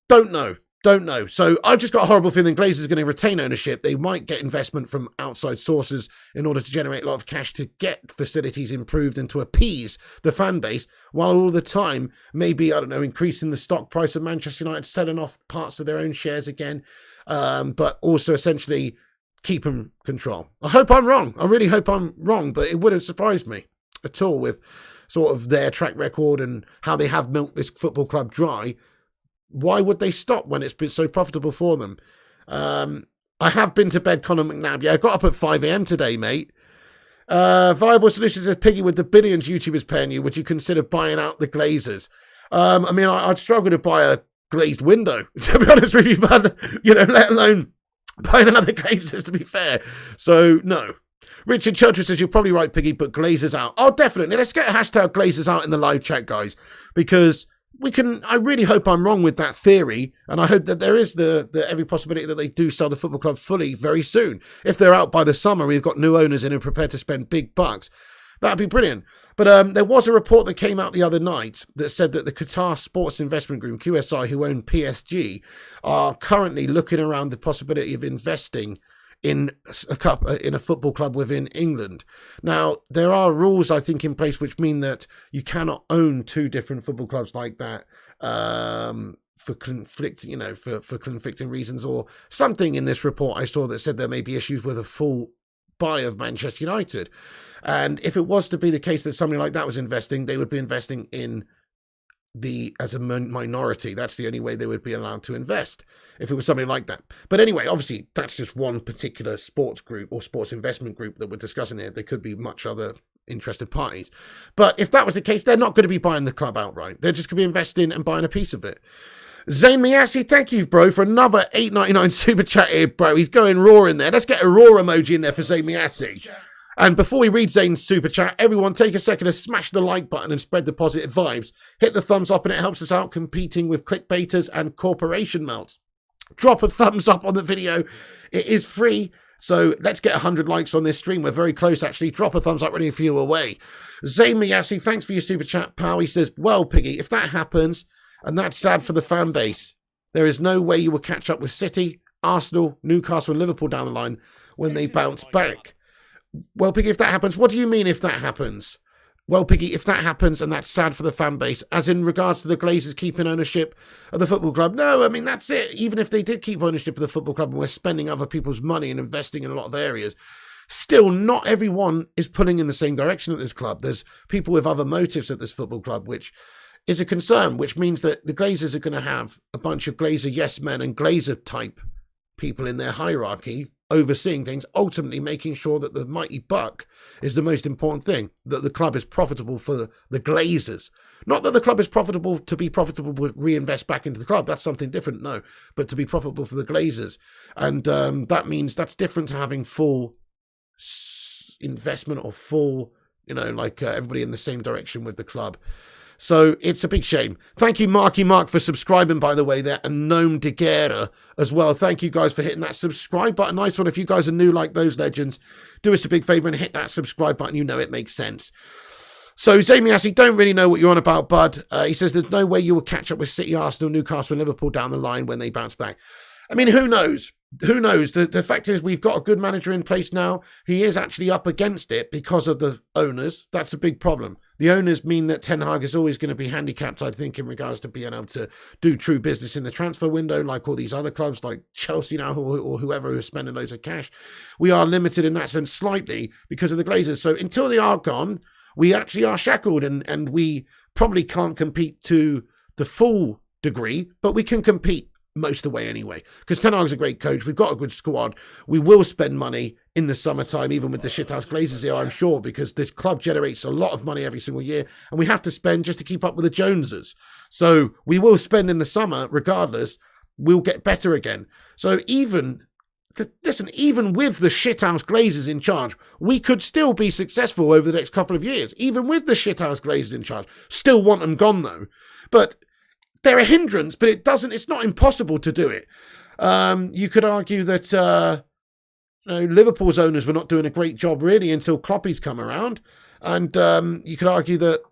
A: Don't know. So I've just got a horrible feeling Glazers are going to retain ownership. They might get investment from outside sources in order to generate a lot of cash to get facilities improved and to appease the fan base, while all the time maybe, I don't know, increasing the stock price of Manchester United, selling off parts of their own shares again, but also essentially keeping control. I hope I'm wrong. I really hope I'm wrong, but it wouldn't surprise me at all with sort of their track record and how they have milked this football club dry. Why would they stop when it's been so profitable for them? I have been to bed, Conor McNabb. Yeah, I got up at 5 a.m. today, mate. Viable Solutions says, Piggy, with the billions YouTube is paying you, would you consider buying out the Glazers? I mean, I'd struggle to buy a glazed window, to be honest with you, but, you know, let alone buying another Glazers, to be fair. So, no. Richard Churchill says, you're probably right, Piggy, but Glazers out. Oh, definitely. Let's get a hashtag Glazers out in the live chat, guys, because I really hope I'm wrong with that theory, and I hope that there is the every possibility that they do sell the football club fully very soon. If they're out by the summer, we've got new owners in who are prepared to spend big bucks. That'd be brilliant. But there was a report that came out the other night that said that the Qatar Sports Investment Group, QSI, who own PSG, are currently looking around the possibility of investing in a football club within England. Now, there are rules, I think, in place which mean that you cannot own two different football clubs like that for conflicting reasons, or something in this report I saw that said there may be issues with a full buy of Manchester United. And if it was to be the case that somebody like that was investing, they would be investing in as a minority. That's the only way they would be allowed to invest, if it was something like that. But anyway, obviously, that's just one particular sports group or sports investment group that we're discussing here. There could be much other interested parties. But if that was the case, they're not going to be buying the club outright. They're just going to be investing and buying a piece of it. Zayn Miasi, thank you, bro, for another $8.99 super chat here, bro. He's going raw in there. Let's get a raw emoji in there for Zayn Miasi. And before we read Zayn's super chat, everyone take a second to smash the like button and spread the positive vibes. Hit the thumbs up and it helps us out competing with clickbaiters and corporation melts. Drop a thumbs up on the video. It is free. So let's get 100 likes on this stream. We're very close, actually. Drop a thumbs up, ready for you away. Zayn Miasi, thanks for your super chat, pal. He says, well, Piggy, if that happens, and that's sad for the fan base, there is no way you will catch up with City, Arsenal, Newcastle and Liverpool down the line when they bounce back. Well, Piggy, if that happens, what do you mean if that happens? Well, Piggy, if that happens and that's sad for the fan base, as in regards to the Glazers keeping ownership of the football club, no, I mean, that's it. Even if they did keep ownership of the football club and we're spending other people's money and investing in a lot of areas, still not everyone is pulling in the same direction at this club. There's people with other motives at this football club, which is a concern, which means that the Glazers are going to have a bunch of Glazer yes men and Glazer type people in their hierarchy overseeing things, ultimately making sure that the mighty buck is the most important thing, that the club is profitable for the Glazers. Not that the club is profitable to be profitable to reinvest back into the club. That's something different, no. But to be profitable for the Glazers. And that means that's different to having full investment or full, everybody in the same direction with the club. So it's a big shame. Thank you, Marky Mark, for subscribing, by the way, there, and Gnome de Guerra as well. Thank you guys for hitting that subscribe button. Nice one. If you guys are new like those legends, do us a big favor and hit that subscribe button. You know it makes sense. So Zayn Miasi, don't really know what you're on about, bud. He says there's no way you will catch up with City, Arsenal, Newcastle and Liverpool down the line when they bounce back. I mean, who knows? Who knows? The fact is we've got a good manager in place now. He is actually up against it because of the owners. That's a big problem. The owners mean that Ten Hag is always going to be handicapped, I think, in regards to being able to do true business in the transfer window, like all these other clubs, like Chelsea now, or whoever who is spending loads of cash. We are limited in that sense slightly because of the Glazers. So until they are gone, we actually are shackled, and we probably can't compete to the full degree, but we can compete most of the way anyway, because Ten Hag's a great coach. We've got a good squad. We will spend money in the summertime, even with the shithouse Glazers here, I'm sure, because this club generates a lot of money every single year, and we have to spend just to keep up with the Joneses. So we will spend in the summer regardless. We'll get better again. So even with the shithouse Glazers in charge, we could still be successful over the next couple of years. Even with the shithouse Glazers in charge. Still want them gone, though. But they're a hindrance, but it's not impossible to do it. You could argue that Liverpool's owners were not doing a great job really until Kloppy's come around. And you could argue that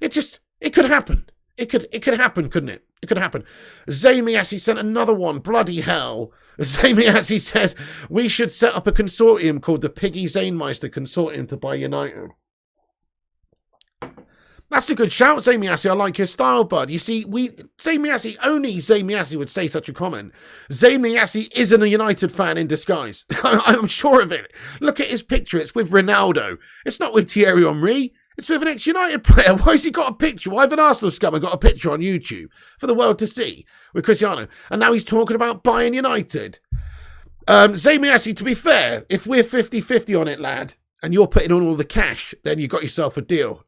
A: it could happen. It could happen, couldn't it? It could happen. Zayn Miasi sent another one. Bloody hell. Zayn Miasi says, we should set up a consortium called the Piggy Zaynmeister Consortium to buy United. That's a good shout, Zayn Miasi. I like your style, bud. You see, only Zayn Miasi would say such a comment. Zayn Miasi isn't a United fan in disguise. I'm sure of it. Look at his picture. It's with Ronaldo. It's not with Thierry Henry. It's with an ex-United player. Why has he got a picture? Why have an Arsenal scummer got a picture on YouTube for the world to see with Cristiano? And now he's talking about buying United. Zayn Miasi, to be fair, if we're 50-50 on it, lad, and you're putting on all the cash, then you got yourself a deal.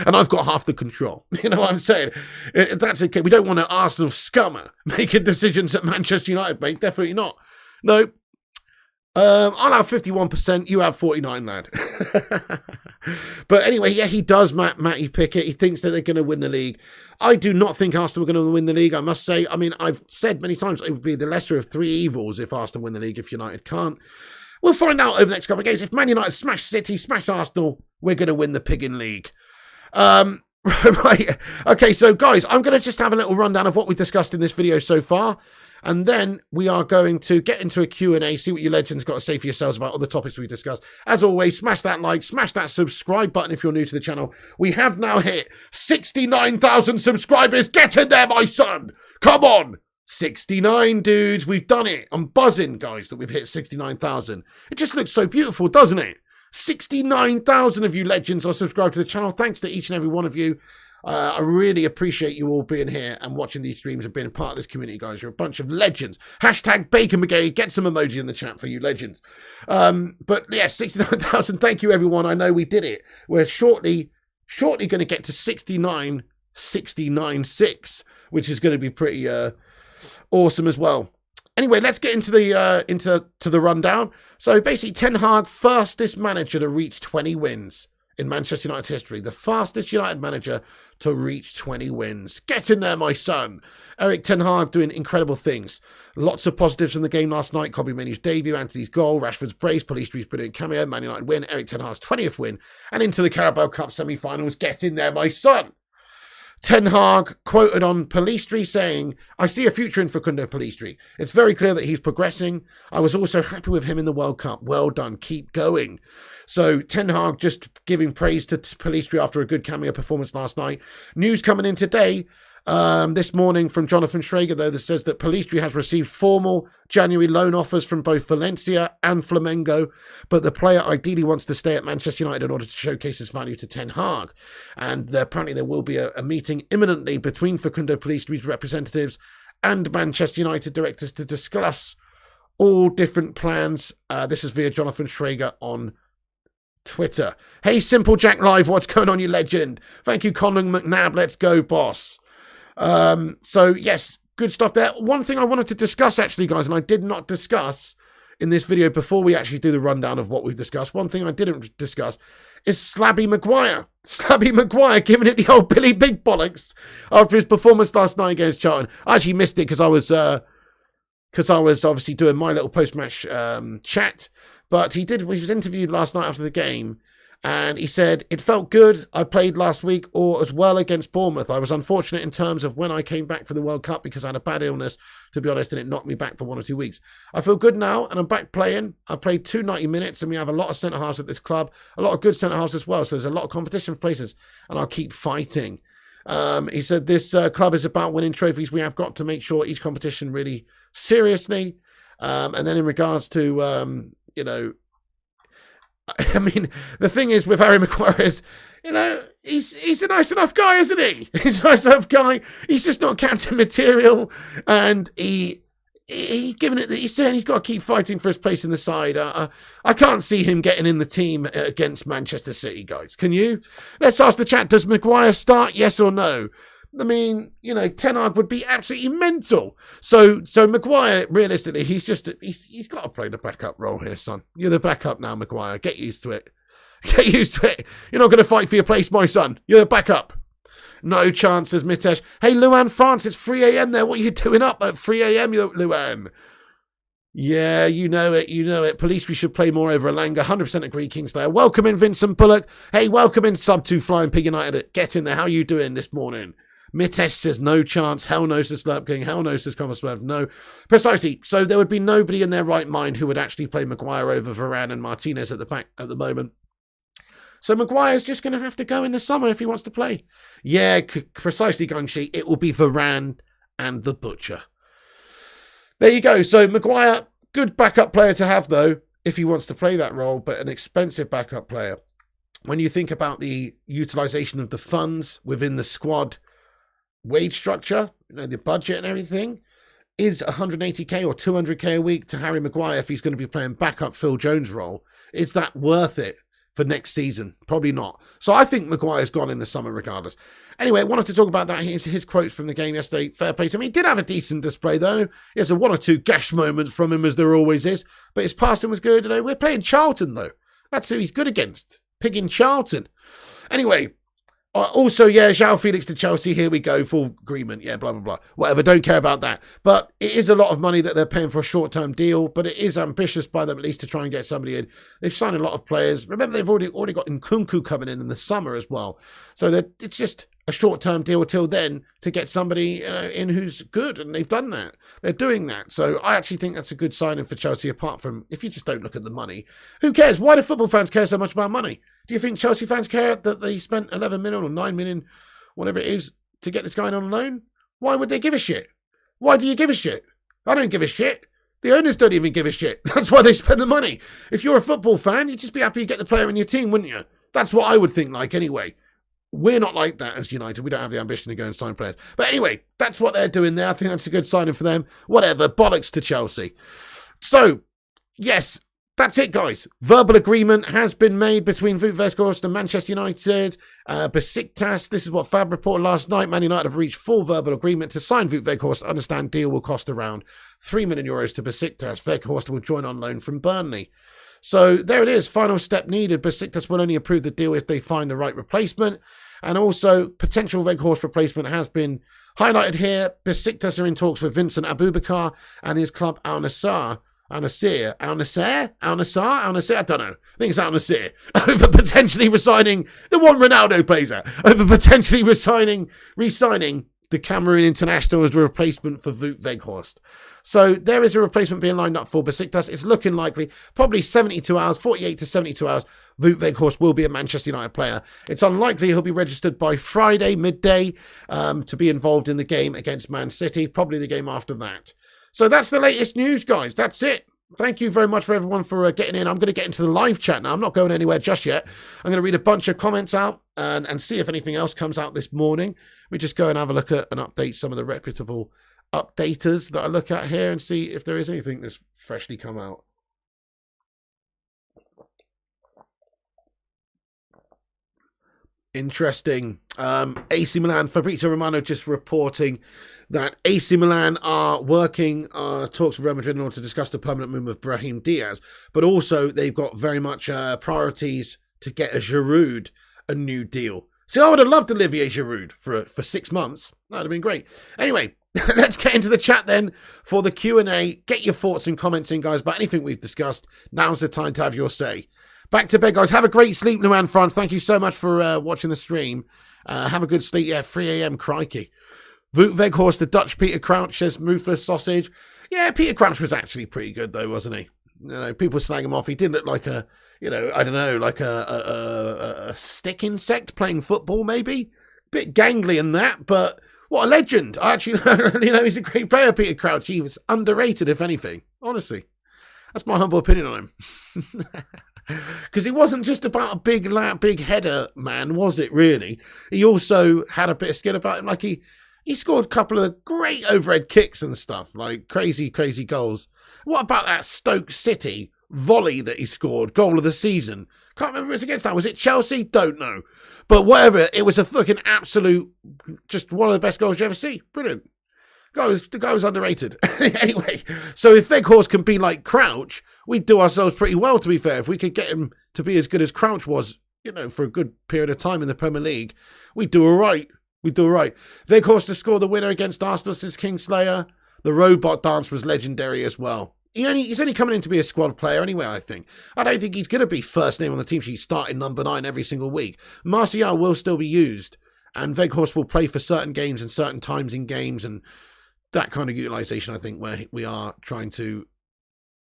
A: And I've got half the control. You know what I'm saying? That's okay. We don't want an Arsenal scummer making decisions that Manchester United make. Definitely not. No. I'll have 51%. You have 49, lad. But anyway, yeah, he does, Matty Pickett. He thinks that they're going to win the league. I do not think Arsenal are going to win the league, I must say. I mean, I've said many times it would be the lesser of three evils if Arsenal win the league, if United can't. We'll find out over the next couple of games. If Man United smash City, smash Arsenal, we're going to win the Piggin League. Right. Okay, so guys, I'm going to just have a little rundown of what we've discussed in this video so far. And then we are going to get into a Q&A, see what you legends got to say for yourselves about all the topics we discussed. As always, smash that like, smash that subscribe button if you're new to the channel. We have now hit 69,000 subscribers. Get in there, my son. Come on. 69 dudes. We've done it. I'm buzzing, guys, that we've hit 69,000. It just looks so beautiful, doesn't it? 69,000 of you legends are subscribed to the channel. Thanks to each and every one of you. I really appreciate you all being here and watching these streams and being a part of this community, guys. You're a bunch of legends. Hashtag Bacon Brigade. Get some emoji in the chat for you legends. But yeah, 69,000. Thank you, everyone. I know we did it. We're shortly going to get to 69,6, which is going to be pretty awesome as well. Anyway, let's get into the rundown. So basically, Ten Hag, fastest manager to reach 20 wins in Manchester United's history. The fastest United manager to reach 20 wins. Get in there, my son. Erik Ten Hag doing incredible things. Lots of positives from the game last night. Kobbie Mainoo's debut, Anthony's goal, Rashford's brace, Pellistри's brilliant cameo, Man United win, Erik Ten Hag's 20th win, and into the Carabao Cup semi-finals. Get in there, my son. Ten Hag quoted on Pellistri saying, "I see a future in Facundo Pellistri. It's very clear that he's progressing. I was also happy with him in the World Cup. Well done. Keep going." So Ten Hag just giving praise to Pellistri after a good cameo performance last night. News coming in today, this morning from Jonathan Schrager, though, that says that Pellistri has received formal January loan offers from both Valencia and Flamengo, but the player ideally wants to stay at Manchester United in order to showcase his value to Ten Hag. And apparently there will be a meeting imminently between Facundo Pellistri's representatives and Manchester United directors to discuss all different plans. This is via Jonathan Schrager on Twitter. Hey, Simple Jack Live, what's going on, you legend? Thank you, Conlon McNabb. Let's go, boss. So yes, good stuff there. One thing I wanted to discuss actually, guys, and I did not discuss in this video before we actually do the rundown of what we've discussed. One thing I didn't discuss is Slabby Maguire. Slabby Maguire giving it the old Billy Big Bollocks after his performance last night against Charlton. I actually missed it because I was obviously doing my little post-match chat. But he was interviewed last night after the game, and he said, "It felt good. I played last week or as well against Bournemouth. I was unfortunate in terms of when I came back for the World Cup because I had a bad illness, to be honest, and it knocked me back for 1 or 2 weeks. I feel good now, and I'm back playing. I've played 290 minutes, and we have a lot of centre-halves at this club, a lot of good centre-halves as well, so there's a lot of competition for places, and I'll keep fighting." He said, "This club is about winning trophies. We have got to make sure each competition really seriously." And then in regards to... you know, I mean, the thing is with Harry Maguire is, you know, he's a nice enough guy, isn't he? He's a nice enough guy. He's just not captain material, and he's giving it. He's saying he's got to keep fighting for his place in the side. I can't see him getting in the team against Manchester City, guys. Can you? Let's ask the chat. Does Maguire start? Yes or no? I mean, you know, Ten Hag would be absolutely mental. So Maguire, realistically, he's got to play the backup role here, son. You're the backup now, Maguire. Get used to it. Get used to it. You're not going to fight for your place, my son. You're the backup. No chances, Mitesh. Hey, Luan France, it's 3 a.m. there. What are you doing up at 3 a.m., Luan? Yeah, you know it. Pellistri should play more over Elanga. 100% agree, Kingslayer. Welcome in, Vincent Bullock. Hey, welcome in, Sub 2 Flying Pig United. Get in there. How you doing this morning? Mitesh says no chance. Hell no, says Slurp King. Hell no, says Commersworth. No. Precisely. So there would be nobody in their right mind who would actually play Maguire over Varane and Martinez at the back at the moment. So Maguire's just going to have to go in the summer if he wants to play. Yeah, precisely, Gungshi. It will be Varane and the Butcher. There you go. So Maguire, good backup player to have, though, if he wants to play that role, but an expensive backup player. When you think about the utilisation of the funds within the squad wage structure, you know, the budget and everything, is 180k or 200k a week to Harry Maguire if he's going to be playing backup Phil Jones role? Is that worth it for next season. Probably not. So I think Maguire's gone in the summer regardless. Anyway, wanted to talk about that. His quotes from the game yesterday. Fair play to him. He did have a decent display, though. He has one or two gash moments from him, as there always is. But his passing was good. We're playing Charlton, though. That's who he's good against. Pigging Charlton. Anyway, also, yeah, João Felix to Chelsea. Here we go. Full agreement. Yeah, blah, blah, blah. Whatever. Don't care about that. But it is a lot of money that they're paying for a short-term deal. But it is ambitious by them at least to try and get somebody in. They've signed a lot of players. Remember, they've already got Nkunku coming in the summer as well. So it's just a short-term deal till then to get somebody in who's good. And they've done that. They're doing that. So I actually think that's a good signing for Chelsea, apart from if you just don't look at the money. Who cares? Why do football fans care so much about money? Do you think Chelsea fans care that they spent 11 million or 9 million, whatever it is, to get this guy on loan? Why would they give a shit? Why do you give a shit? I don't give a shit. The owners don't even give a shit. That's why they spend the money. If you're a football fan, you'd just be happy you get the player in your team, wouldn't you? That's what I would think like anyway. We're not like that as United. We don't have the ambition to go and sign players. But anyway, that's what they're doing there. I think that's a good signing for them. Whatever. Bollocks to Chelsea. So, yes, that's it, guys. Verbal agreement has been made between Wout Weghorst and Manchester United. Besiktas, this is what Fab reported last night. Man United have reached full verbal agreement to sign Wout Weghorst. Understand deal will cost around €3 million to Besiktas. Weghorst will join on loan from Burnley. So there it is. Final step needed. Besiktas will only approve the deal if they find the right replacement. And also, potential Weghorst replacement has been highlighted here. Besiktas are in talks with Vincent Aboubakar and his club Al Nassr. I don't know. I think it's Al Nassr. Over potentially resigning the one Ronaldo plays at. Over potentially re-signing the Cameroon international as a replacement for Wout Weghorst. So there is a replacement being lined up for Besiktas. It's looking likely, probably 72 hours, 48 to 72 hours, Wout Weghorst will be a Manchester United player. It's unlikely he'll be registered by Friday midday to be involved in the game against Man City, probably the game after that. So that's the latest news, guys. That's it. Thank you very much for everyone for getting in. I'm going to get into the live chat now. I'm not going anywhere just yet. I'm going to read a bunch of comments out and see if anything else comes out this morning. We just go and have a look at and update some of the reputable updaters that I look at here and see if there is anything that's freshly come out. Interesting. AC Milan, Fabrizio Romano just reporting that AC Milan are working talks with Real Madrid in order to discuss the permanent movement of Brahim Diaz, but also they've got very much priorities to get a Giroud a new deal. See, I would have loved Olivier Giroud for 6 months. That would have been great. Anyway, let's get into the chat then for the Q&A. Get your thoughts and comments in, guys, about anything we've discussed. Now's the time to have your say. Back to bed, guys. Have a great sleep, Luan France. Thank you so much for watching the stream. Have a good sleep. Yeah, 3 a.m. Crikey. Wout Weghorst, the Dutch Peter Crouch, says Ruthless Sausage. Yeah, Peter Crouch was actually pretty good, though, wasn't he? People slag him off. He did look like a stick insect playing football, maybe. Bit gangly in that, but what a legend. I actually, he's a great player, Peter Crouch. He was underrated, if anything. Honestly. That's my humble opinion on him. Because it wasn't just about a big header man, was it, really? He also had a bit of skill about him. Like, he scored a couple of great overhead kicks and stuff, like crazy, crazy goals. What about that Stoke City volley that he scored, goal of the season? Can't remember who it was against that. Was it Chelsea? Don't know. But whatever, it was a fucking absolute, just one of the best goals you ever see. Brilliant. The guy was underrated. Anyway, so if Weghorst can be like Crouch, we'd do ourselves pretty well, to be fair. If we could get him to be as good as Crouch was, for a good period of time in the Premier League, we'd do all right. Weghorst to score the winner against Arsenal since Kingslayer. The robot dance was legendary as well. He's only coming in to be a squad player anyway, I think. I don't think he's going to be first name on the team sheet starting number 9 every single week. Martial will still be used, and Weghorst will play for certain games and certain times in games, and that kind of utilisation, I think, where we are trying to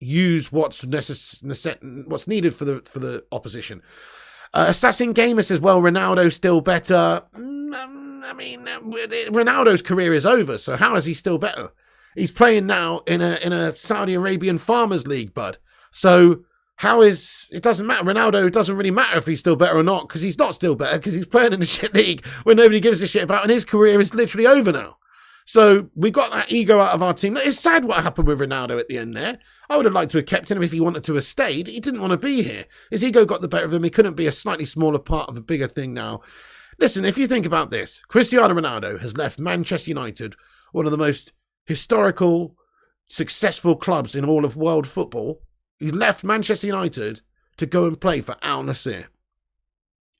A: use what's needed for the opposition. Assassin Gamer says, well, Ronaldo's still better. Ronaldo's career is over, so how is he still better? He's playing now in a Saudi Arabian Farmers League, bud. So it doesn't matter. Ronaldo, it doesn't really matter if he's still better or not, because he's not still better, because he's playing in a shit league where nobody gives a shit about, and his career is literally over now. So we got that ego out of our team. It's sad what happened with Ronaldo at the end there. I would have liked to have kept him if he wanted to have stayed. He didn't want to be here. His ego got the better of him. He couldn't be a slightly smaller part of a bigger thing now. Listen, if you think about this, Cristiano Ronaldo has left Manchester United, one of the most historical, successful clubs in all of world football. He left Manchester United to go and play for Al Nassr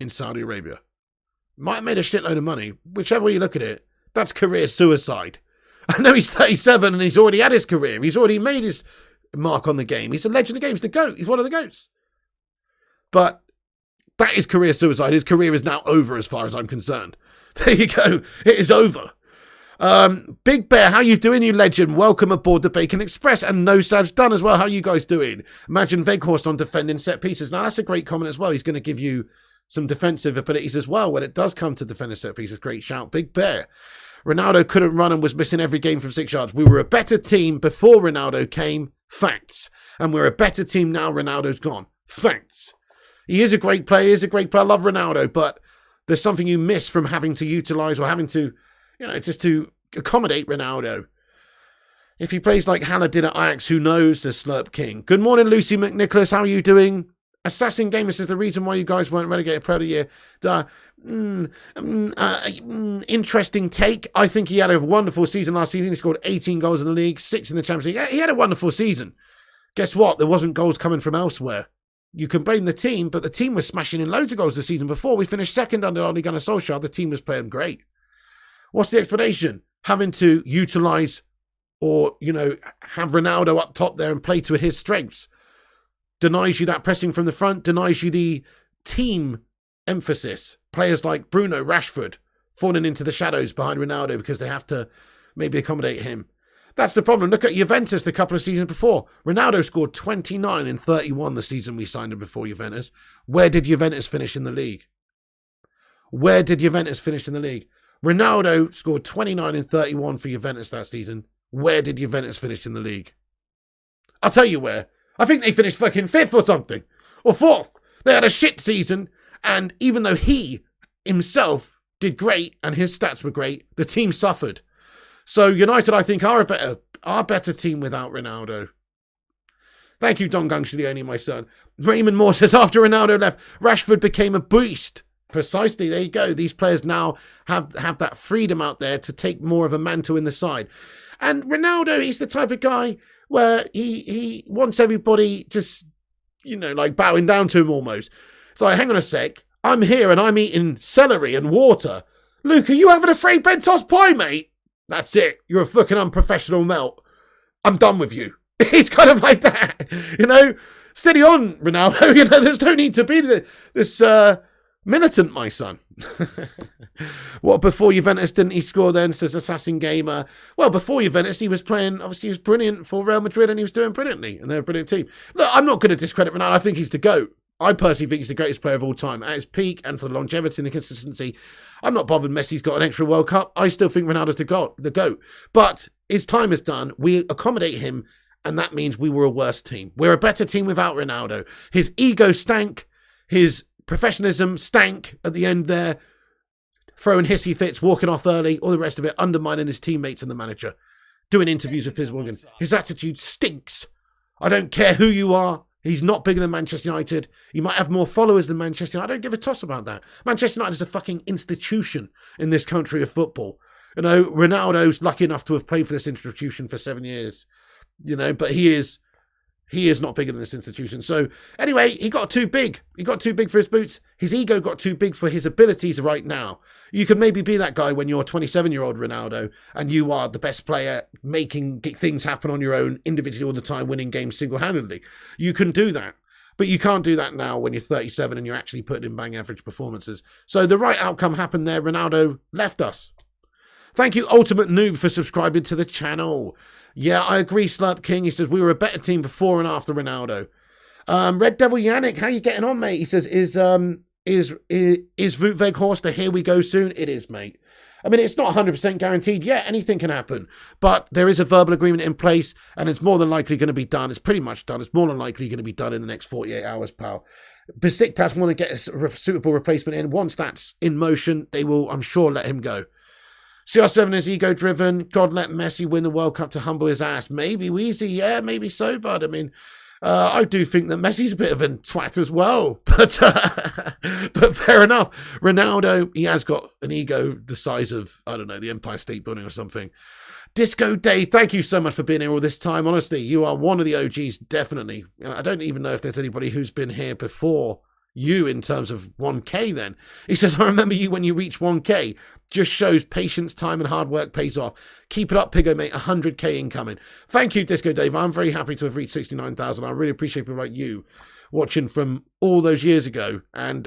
A: in Saudi Arabia. Might have made a shitload of money. Whichever way you look at it, that's career suicide. I know he's 37 and he's already had his career. He's already made his mark on the game. He's a legend of the game. He's the GOAT. He's one of the GOATs. But that is career suicide. His career is now over as far as I'm concerned. There you go. It is over. Big Bear, how you doing, you legend? Welcome aboard the Bacon Express. And No Saj done as well. How you guys doing? Imagine Weghorst on defending set pieces. Now, that's a great comment as well. He's going to give you some defensive abilities as well when it does come to defending set pieces. Great shout. Big Bear. Ronaldo couldn't run and was missing every game from 6 yards. We were a better team before Ronaldo came. Facts. And we're a better team now Ronaldo's gone. Facts. He is a great player. He is a great player. I love Ronaldo, but there's something you miss from having to utilise or having to, just to accommodate Ronaldo. If he plays like Haller did at Ajax, who knows, says Slurp King. Good morning, Lucy McNicholas. How are you doing? Assassin Gamer says the reason why you guys weren't relegated Player of the Year. Interesting take. I think he had a wonderful season last season. He scored 18 goals in the league, 6 in the Champions League. He had a wonderful season. Guess what? There wasn't goals coming from elsewhere. You can blame the team, but the team was smashing in loads of goals the season before. We finished second under Ole Gunnar Solskjaer. The team was playing great. What's the explanation? Having to utilise or, have Ronaldo up top there and play to his strengths. Denies you that pressing from the front, denies you the team emphasis. Players like Bruno, Rashford, falling into the shadows behind Ronaldo because they have to maybe accommodate him. That's the problem. Look at Juventus the couple of seasons before. Ronaldo scored 29 in 31 the season we signed him before Juventus. Where did Juventus finish in the league? Where did Juventus finish in the league? Ronaldo scored 29 in 31 for Juventus that season. Where did Juventus finish in the league? I'll tell you where. I think they finished fucking 5th or something. Or 4th. They had a shit season. And even though he himself did great and his stats were great, the team suffered. So United, I think, are a better team without Ronaldo. Thank you, Don Gungshileone, my son. Raymond Moore says, after Ronaldo left, Rashford became a beast. Precisely, there you go. These players now have that freedom out there to take more of a mantle in the side. And Ronaldo, he's the type of guy where he wants everybody just, like bowing down to him almost. It's like, hang on a sec. I'm here and I'm eating celery and water. Luke, are you having a Fray Bentos pie, mate? That's it. You're a fucking unprofessional melt. I'm done with you. It's kind of like that. Steady on, Ronaldo. There's no need to be this militant, my son. What, before Juventus didn't he score then, says Assassin Gamer? Well, before Juventus he was playing, obviously he was brilliant for Real Madrid and he was doing brilliantly and they're a brilliant team. Look, I'm not going to discredit Ronaldo. I think he's the GOAT. I personally think he's the greatest player of all time. At his peak and for the longevity and the consistency, I'm not bothered Messi's got an extra World Cup. I still think Ronaldo's the GOAT. But his time is done. We accommodate him and that means we were a worse team. We're a better team without Ronaldo. His ego stank. His professionalism stank at the end there. Throwing hissy fits, walking off early, all the rest of it, undermining his teammates and the manager. Doing interviews with Piers Morgan. His attitude stinks. I don't care who you are. He's not bigger than Manchester United. You might have more followers than Manchester United. I don't give a toss about that. Manchester United is a fucking institution in this country of football. Ronaldo's lucky enough to have played for this institution for 7 years. But he is not bigger than this institution. So anyway, he got too big. He got too big for his boots. His ego got too big for his abilities right now. You can maybe be that guy when you're 27-year-old Ronaldo and you are the best player, making things happen on your own individually all the time, winning games single-handedly. You can do that. But you can't do that now when you're 37 and you're actually putting in bang average performances. So the right outcome happened there. Ronaldo left us. Thank you, Ultimate Noob, for subscribing to the channel. Yeah, I agree, Slurp King. He says, we were a better team before and after Ronaldo. Red Devil Yannick, how you getting on, mate? He says, is Wout Weghorst a here we go soon? It is, mate. I mean, it's not 100% guaranteed yet. Anything can happen. But there is a verbal agreement in place, and it's more than likely going to be done. It's pretty much done. It's more than likely going to be done in the next 48 hours, pal. Besiktas want to get a suitable replacement in. Once that's in motion, they will, I'm sure, let him go. CR7 is ego-driven. God let Messi win the World Cup to humble his ass. Maybe, Wheezy. Yeah, maybe so, bud. I mean, I do think that Messi's a bit of a twat as well. But fair enough. Ronaldo, he has got an ego the size of, I don't know, the Empire State Building or something. Disco Day, thank you so much for being here all this time. Honestly, you are one of the OGs, definitely. I don't even know if there's anybody who's been here before you in terms of 1K then. He says, I remember you when you reach 1K. Just shows patience, time, and hard work pays off. Keep it up, Piggo, mate. 100K incoming. Thank you, Disco Dave. I'm very happy to have reached 69,000. I really appreciate people like you watching from all those years ago and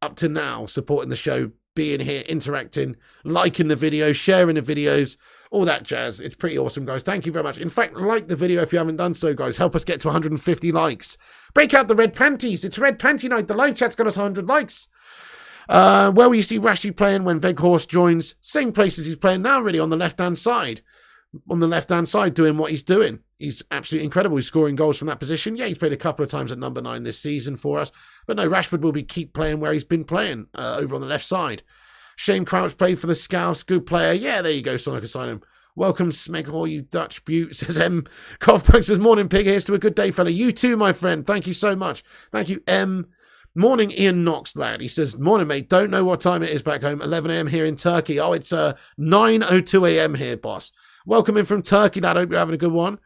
A: up to now, supporting the show, being here, interacting, liking the videos, sharing the videos, all that jazz. It's pretty awesome, guys. Thank you very much. In fact, like the video if you haven't done so, guys. Help us get to 150 likes. Break out the red panties. It's red panty night. The live chat's got us 100 likes. Where will you see Rashi playing when Weghorst joins? Same place as he's playing now, really, on the left-hand side. On the left-hand side, doing what he's doing. He's absolutely incredible. He's scoring goals from that position. Yeah, he's played a couple of times at number 9 this season for us. But no, Rashford will keep playing where he's been playing, over on the left side. Shane Crouch played for the Scouts. Good player. Yeah, there you go, Sonic Asylum. Welcome, Smeghor, you Dutch beaut, says M. Coughbank says, morning, pig. Here's to a good day, fella. You too, my friend. Thank you so much. Thank you, M. Morning, Ian Knox, lad. He says, morning, mate. Don't know what time it is back home. 11 a.m. here in Turkey. Oh, it's 9:02 a.m. here, boss. Welcome in from Turkey, lad. Hope you're having a good one.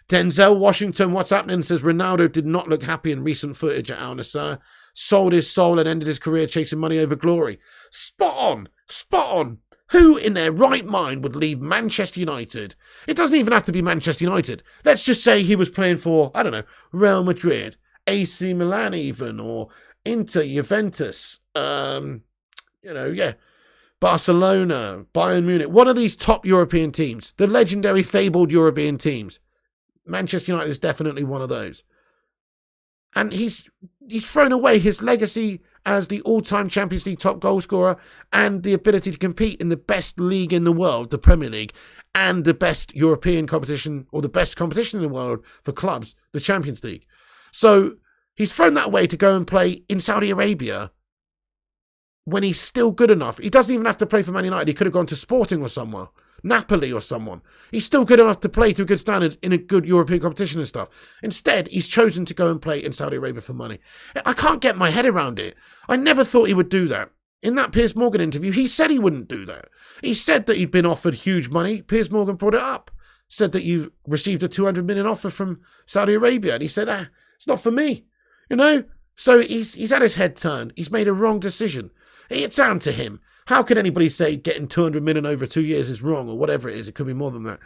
A: Denzel Washington, what's happening? Says, Ronaldo did not look happy in recent footage at Al Nassr. Sold his soul and ended his career chasing money over glory. Spot on. Spot on. Who in their right mind would leave Manchester United? It doesn't even have to be Manchester United. Let's just say he was playing for, I don't know, Real Madrid, AC Milan even, or Inter, Juventus, Barcelona, Bayern Munich. One of these top European teams, the legendary fabled European teams. Manchester United is definitely one of those. And he's thrown away his legacy as the all-time Champions League top goal scorer and the ability to compete in the best league in the world, the Premier League, and the best European competition, or the best competition in the world for clubs, the Champions League. So he's thrown that away to go and play in Saudi Arabia when he's still good enough. He doesn't even have to play for Man United. He could have gone to Sporting or somewhere, Napoli or someone. He's still good enough to play to a good standard in a good European competition and stuff. Instead, he's chosen to go and play in Saudi Arabia for money. I can't get my head around it. I never thought he would do that. In that Piers Morgan interview, he said he wouldn't do that. He said that he'd been offered huge money. Piers Morgan brought it up. Said that you've received a 200 million offer from Saudi Arabia. And he said, it's not for me. So he's had his head turned. He's made a wrong decision. It's down to him. How can anybody say getting 200 million over 2 years is wrong, or whatever it is? It could be more than that.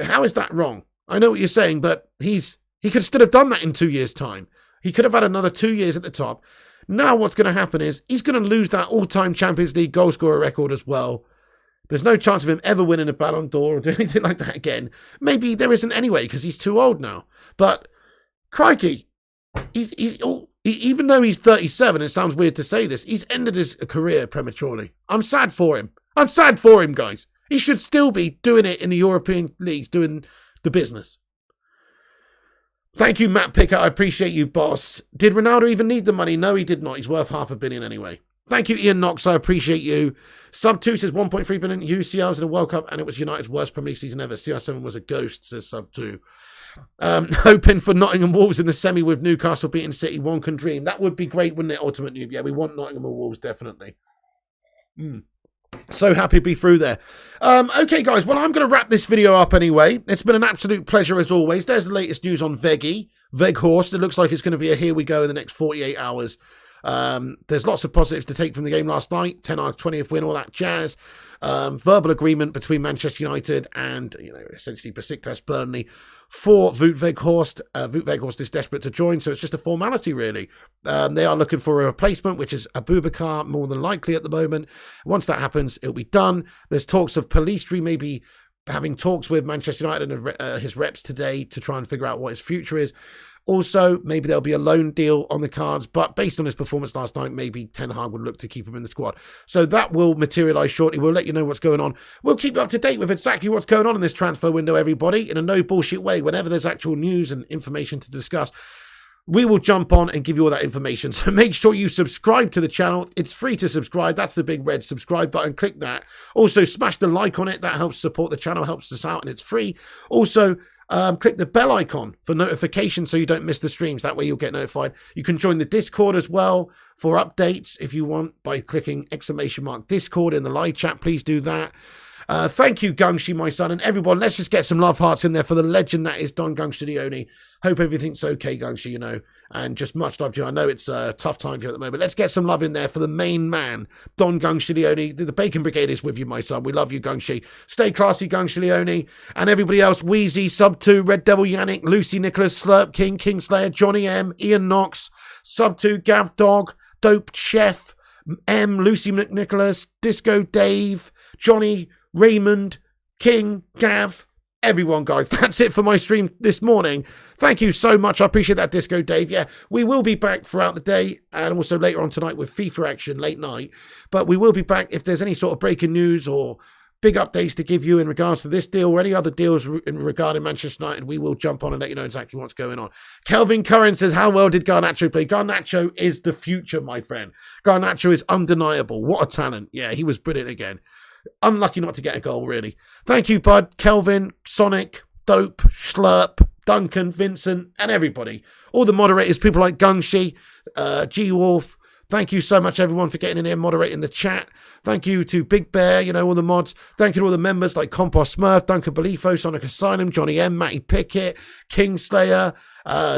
A: How is that wrong? I know what you're saying, but he could still have done that in 2 years' time. He could have had another 2 years at the top. Now what's going to happen is he's going to lose that all-time Champions League goal scorer record as well. There's no chance of him ever winning a Ballon d'Or or doing anything like that again. Maybe there isn't anyway, because he's too old now. But crikey, even though he's 37, it sounds weird to say this, he's ended his career prematurely. I'm sad for him. I'm sad for him, guys. He should still be doing it in the European leagues, doing the business. Thank you, Matt Picker. I appreciate you, boss. Did Ronaldo even need the money? No, he did not. He's worth $500 million anyway. Thank you, Ian Knox. I appreciate you. Sub 2 says 1.3 billion UCLs in a World Cup, and it was United's worst Premier League season ever. CR7 was a ghost, says Sub 2. Hoping for Nottingham Wolves in the semi with Newcastle beating City. One can dream. That would be great, wouldn't it, Ultimate Noob? Yeah, we want Nottingham Wolves, definitely. So happy to be through there. Okay, guys, well, I'm going to wrap this video up anyway. It's been an absolute pleasure as always. There's the latest news on Weghorst. It looks like it's going to be a here we go in the next 48 hours. There's lots of positives to take from the game last night. 10-hour 20th win, all that jazz. Verbal agreement between Manchester United and, essentially Besiktas Burnley for Wout Weghorst. Wout Weghorst is desperate to join, so it's just a formality, really. They are looking for a replacement, which is Abubakar, more than likely at the moment. Once that happens, it'll be done. There's talks of Pellistri maybe having talks with Manchester United and his reps today to try and figure out what his future is. Also, maybe there'll be a loan deal on the cards, but based on his performance last night, maybe Ten Hag would look to keep him in the squad. So that will materialise shortly. We'll let you know what's going on. We'll keep you up to date with exactly what's going on in this transfer window, everybody, in a no bullshit way. Whenever there's actual news and information to discuss, we will jump on and give you all that information. So make sure you subscribe to the channel. It's free to subscribe. That's the big red subscribe button. Click that. Also, smash the like on it. That helps support the channel, helps us out, and it's free. Also, click the bell icon for notifications so you don't miss the streams. That way you'll get notified. You can join the Discord as well for updates if you want by clicking !Discord in the live chat. Please do that. Thank you, Gungshi, my son, and everyone. Let's just get some love hearts in there for the legend that is Don Gungshi. Hope everything's okay, Gungshi, you know, and just much love to you. I know it's a tough time for you at the moment. Let's get some love in there for the main man, Don Gungshi. The Bacon Brigade is with you, my son. We love you, Gungshi. Stay classy, Gungshi, and everybody else. Wheezy, Sub2, Red Devil Yannick, Lucy Nicholas, Slurp King, Kingslayer, Johnny M, Ian Knox, Sub2, Gav Dog, Dope Chef, M, Lucy McNicholas, Disco Dave, Johnny, Raymond, King, Gav, everyone, guys. That's it for my stream this morning. Thank you so much. I appreciate that, Disco Dave. Yeah, we will be back throughout the day and also later on tonight with FIFA action late night. But we will be back if there's any sort of breaking news or big updates to give you in regards to this deal or any other deals regarding Manchester United. We will jump on and let you know exactly what's going on. Kelvin Curran says, how well did Garnacho play? Garnacho is the future, my friend. Garnacho is undeniable. What a talent. Yeah, he was brilliant again. Unlucky not to get a goal, really. Thank you, Bud, Kelvin, Sonic, Dope, Schlurp, Duncan, Vincent, and everybody. All the moderators, people like Gungshi, G-Wolf. Thank you so much, everyone, for getting in here, moderating the chat. Thank you to Big Bear, you know, all the mods. Thank you to all the members like Compost Smurf, Duncan Belifo, Sonic Asylum, Johnny M, Matty Pickett, Kingslayer,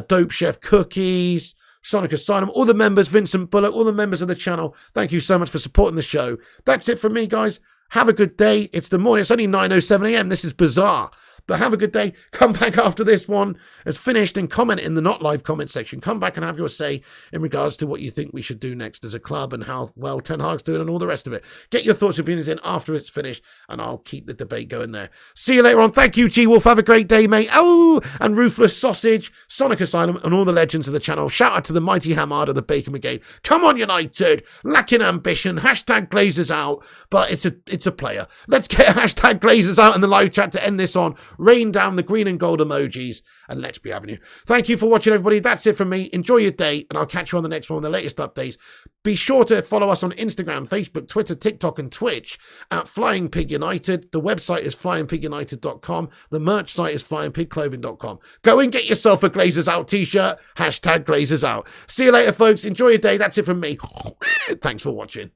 A: Dope Chef Cookies, Sonic Asylum, all the members, Vincent Bullock, all the members of the channel. Thank you so much for supporting the show. That's it from me, guys. Have a good day. It's the morning. It's only 9:07 a.m. This is bizarre. But have a good day. Come back after this one has finished and comment in the not live comment section. Come back and have your say in regards to what you think we should do next as a club and how well Ten Hag's doing and all the rest of it. Get your thoughts and opinions in after it's finished and I'll keep the debate going there. See you later on. Thank you, G-Wolf. Have a great day, mate. Oh, and Ruthless Sausage, Sonic Asylum and all the legends of the channel. Shout out to the mighty Hamad of the Bacon Brigade. Come on, United. Lacking ambition. Hashtag Glazers out. But it's a player. Let's get hashtag Glazers out in the live chat to end this on. Rain down the green and gold emojis and let's be having you. Thank you for watching, everybody. That's it from me. Enjoy your day and I'll catch you on the next one with the latest updates. Be sure to follow us on Instagram, Facebook, Twitter, TikTok and Twitch at Flying Pig United. The website is flyingpigunited.com. The merch site is flyingpigclothing.com. Go and get yourself a Glazers Out t-shirt. Hashtag Glazers Out. See you later, folks. Enjoy your day. That's it from me. Thanks for watching.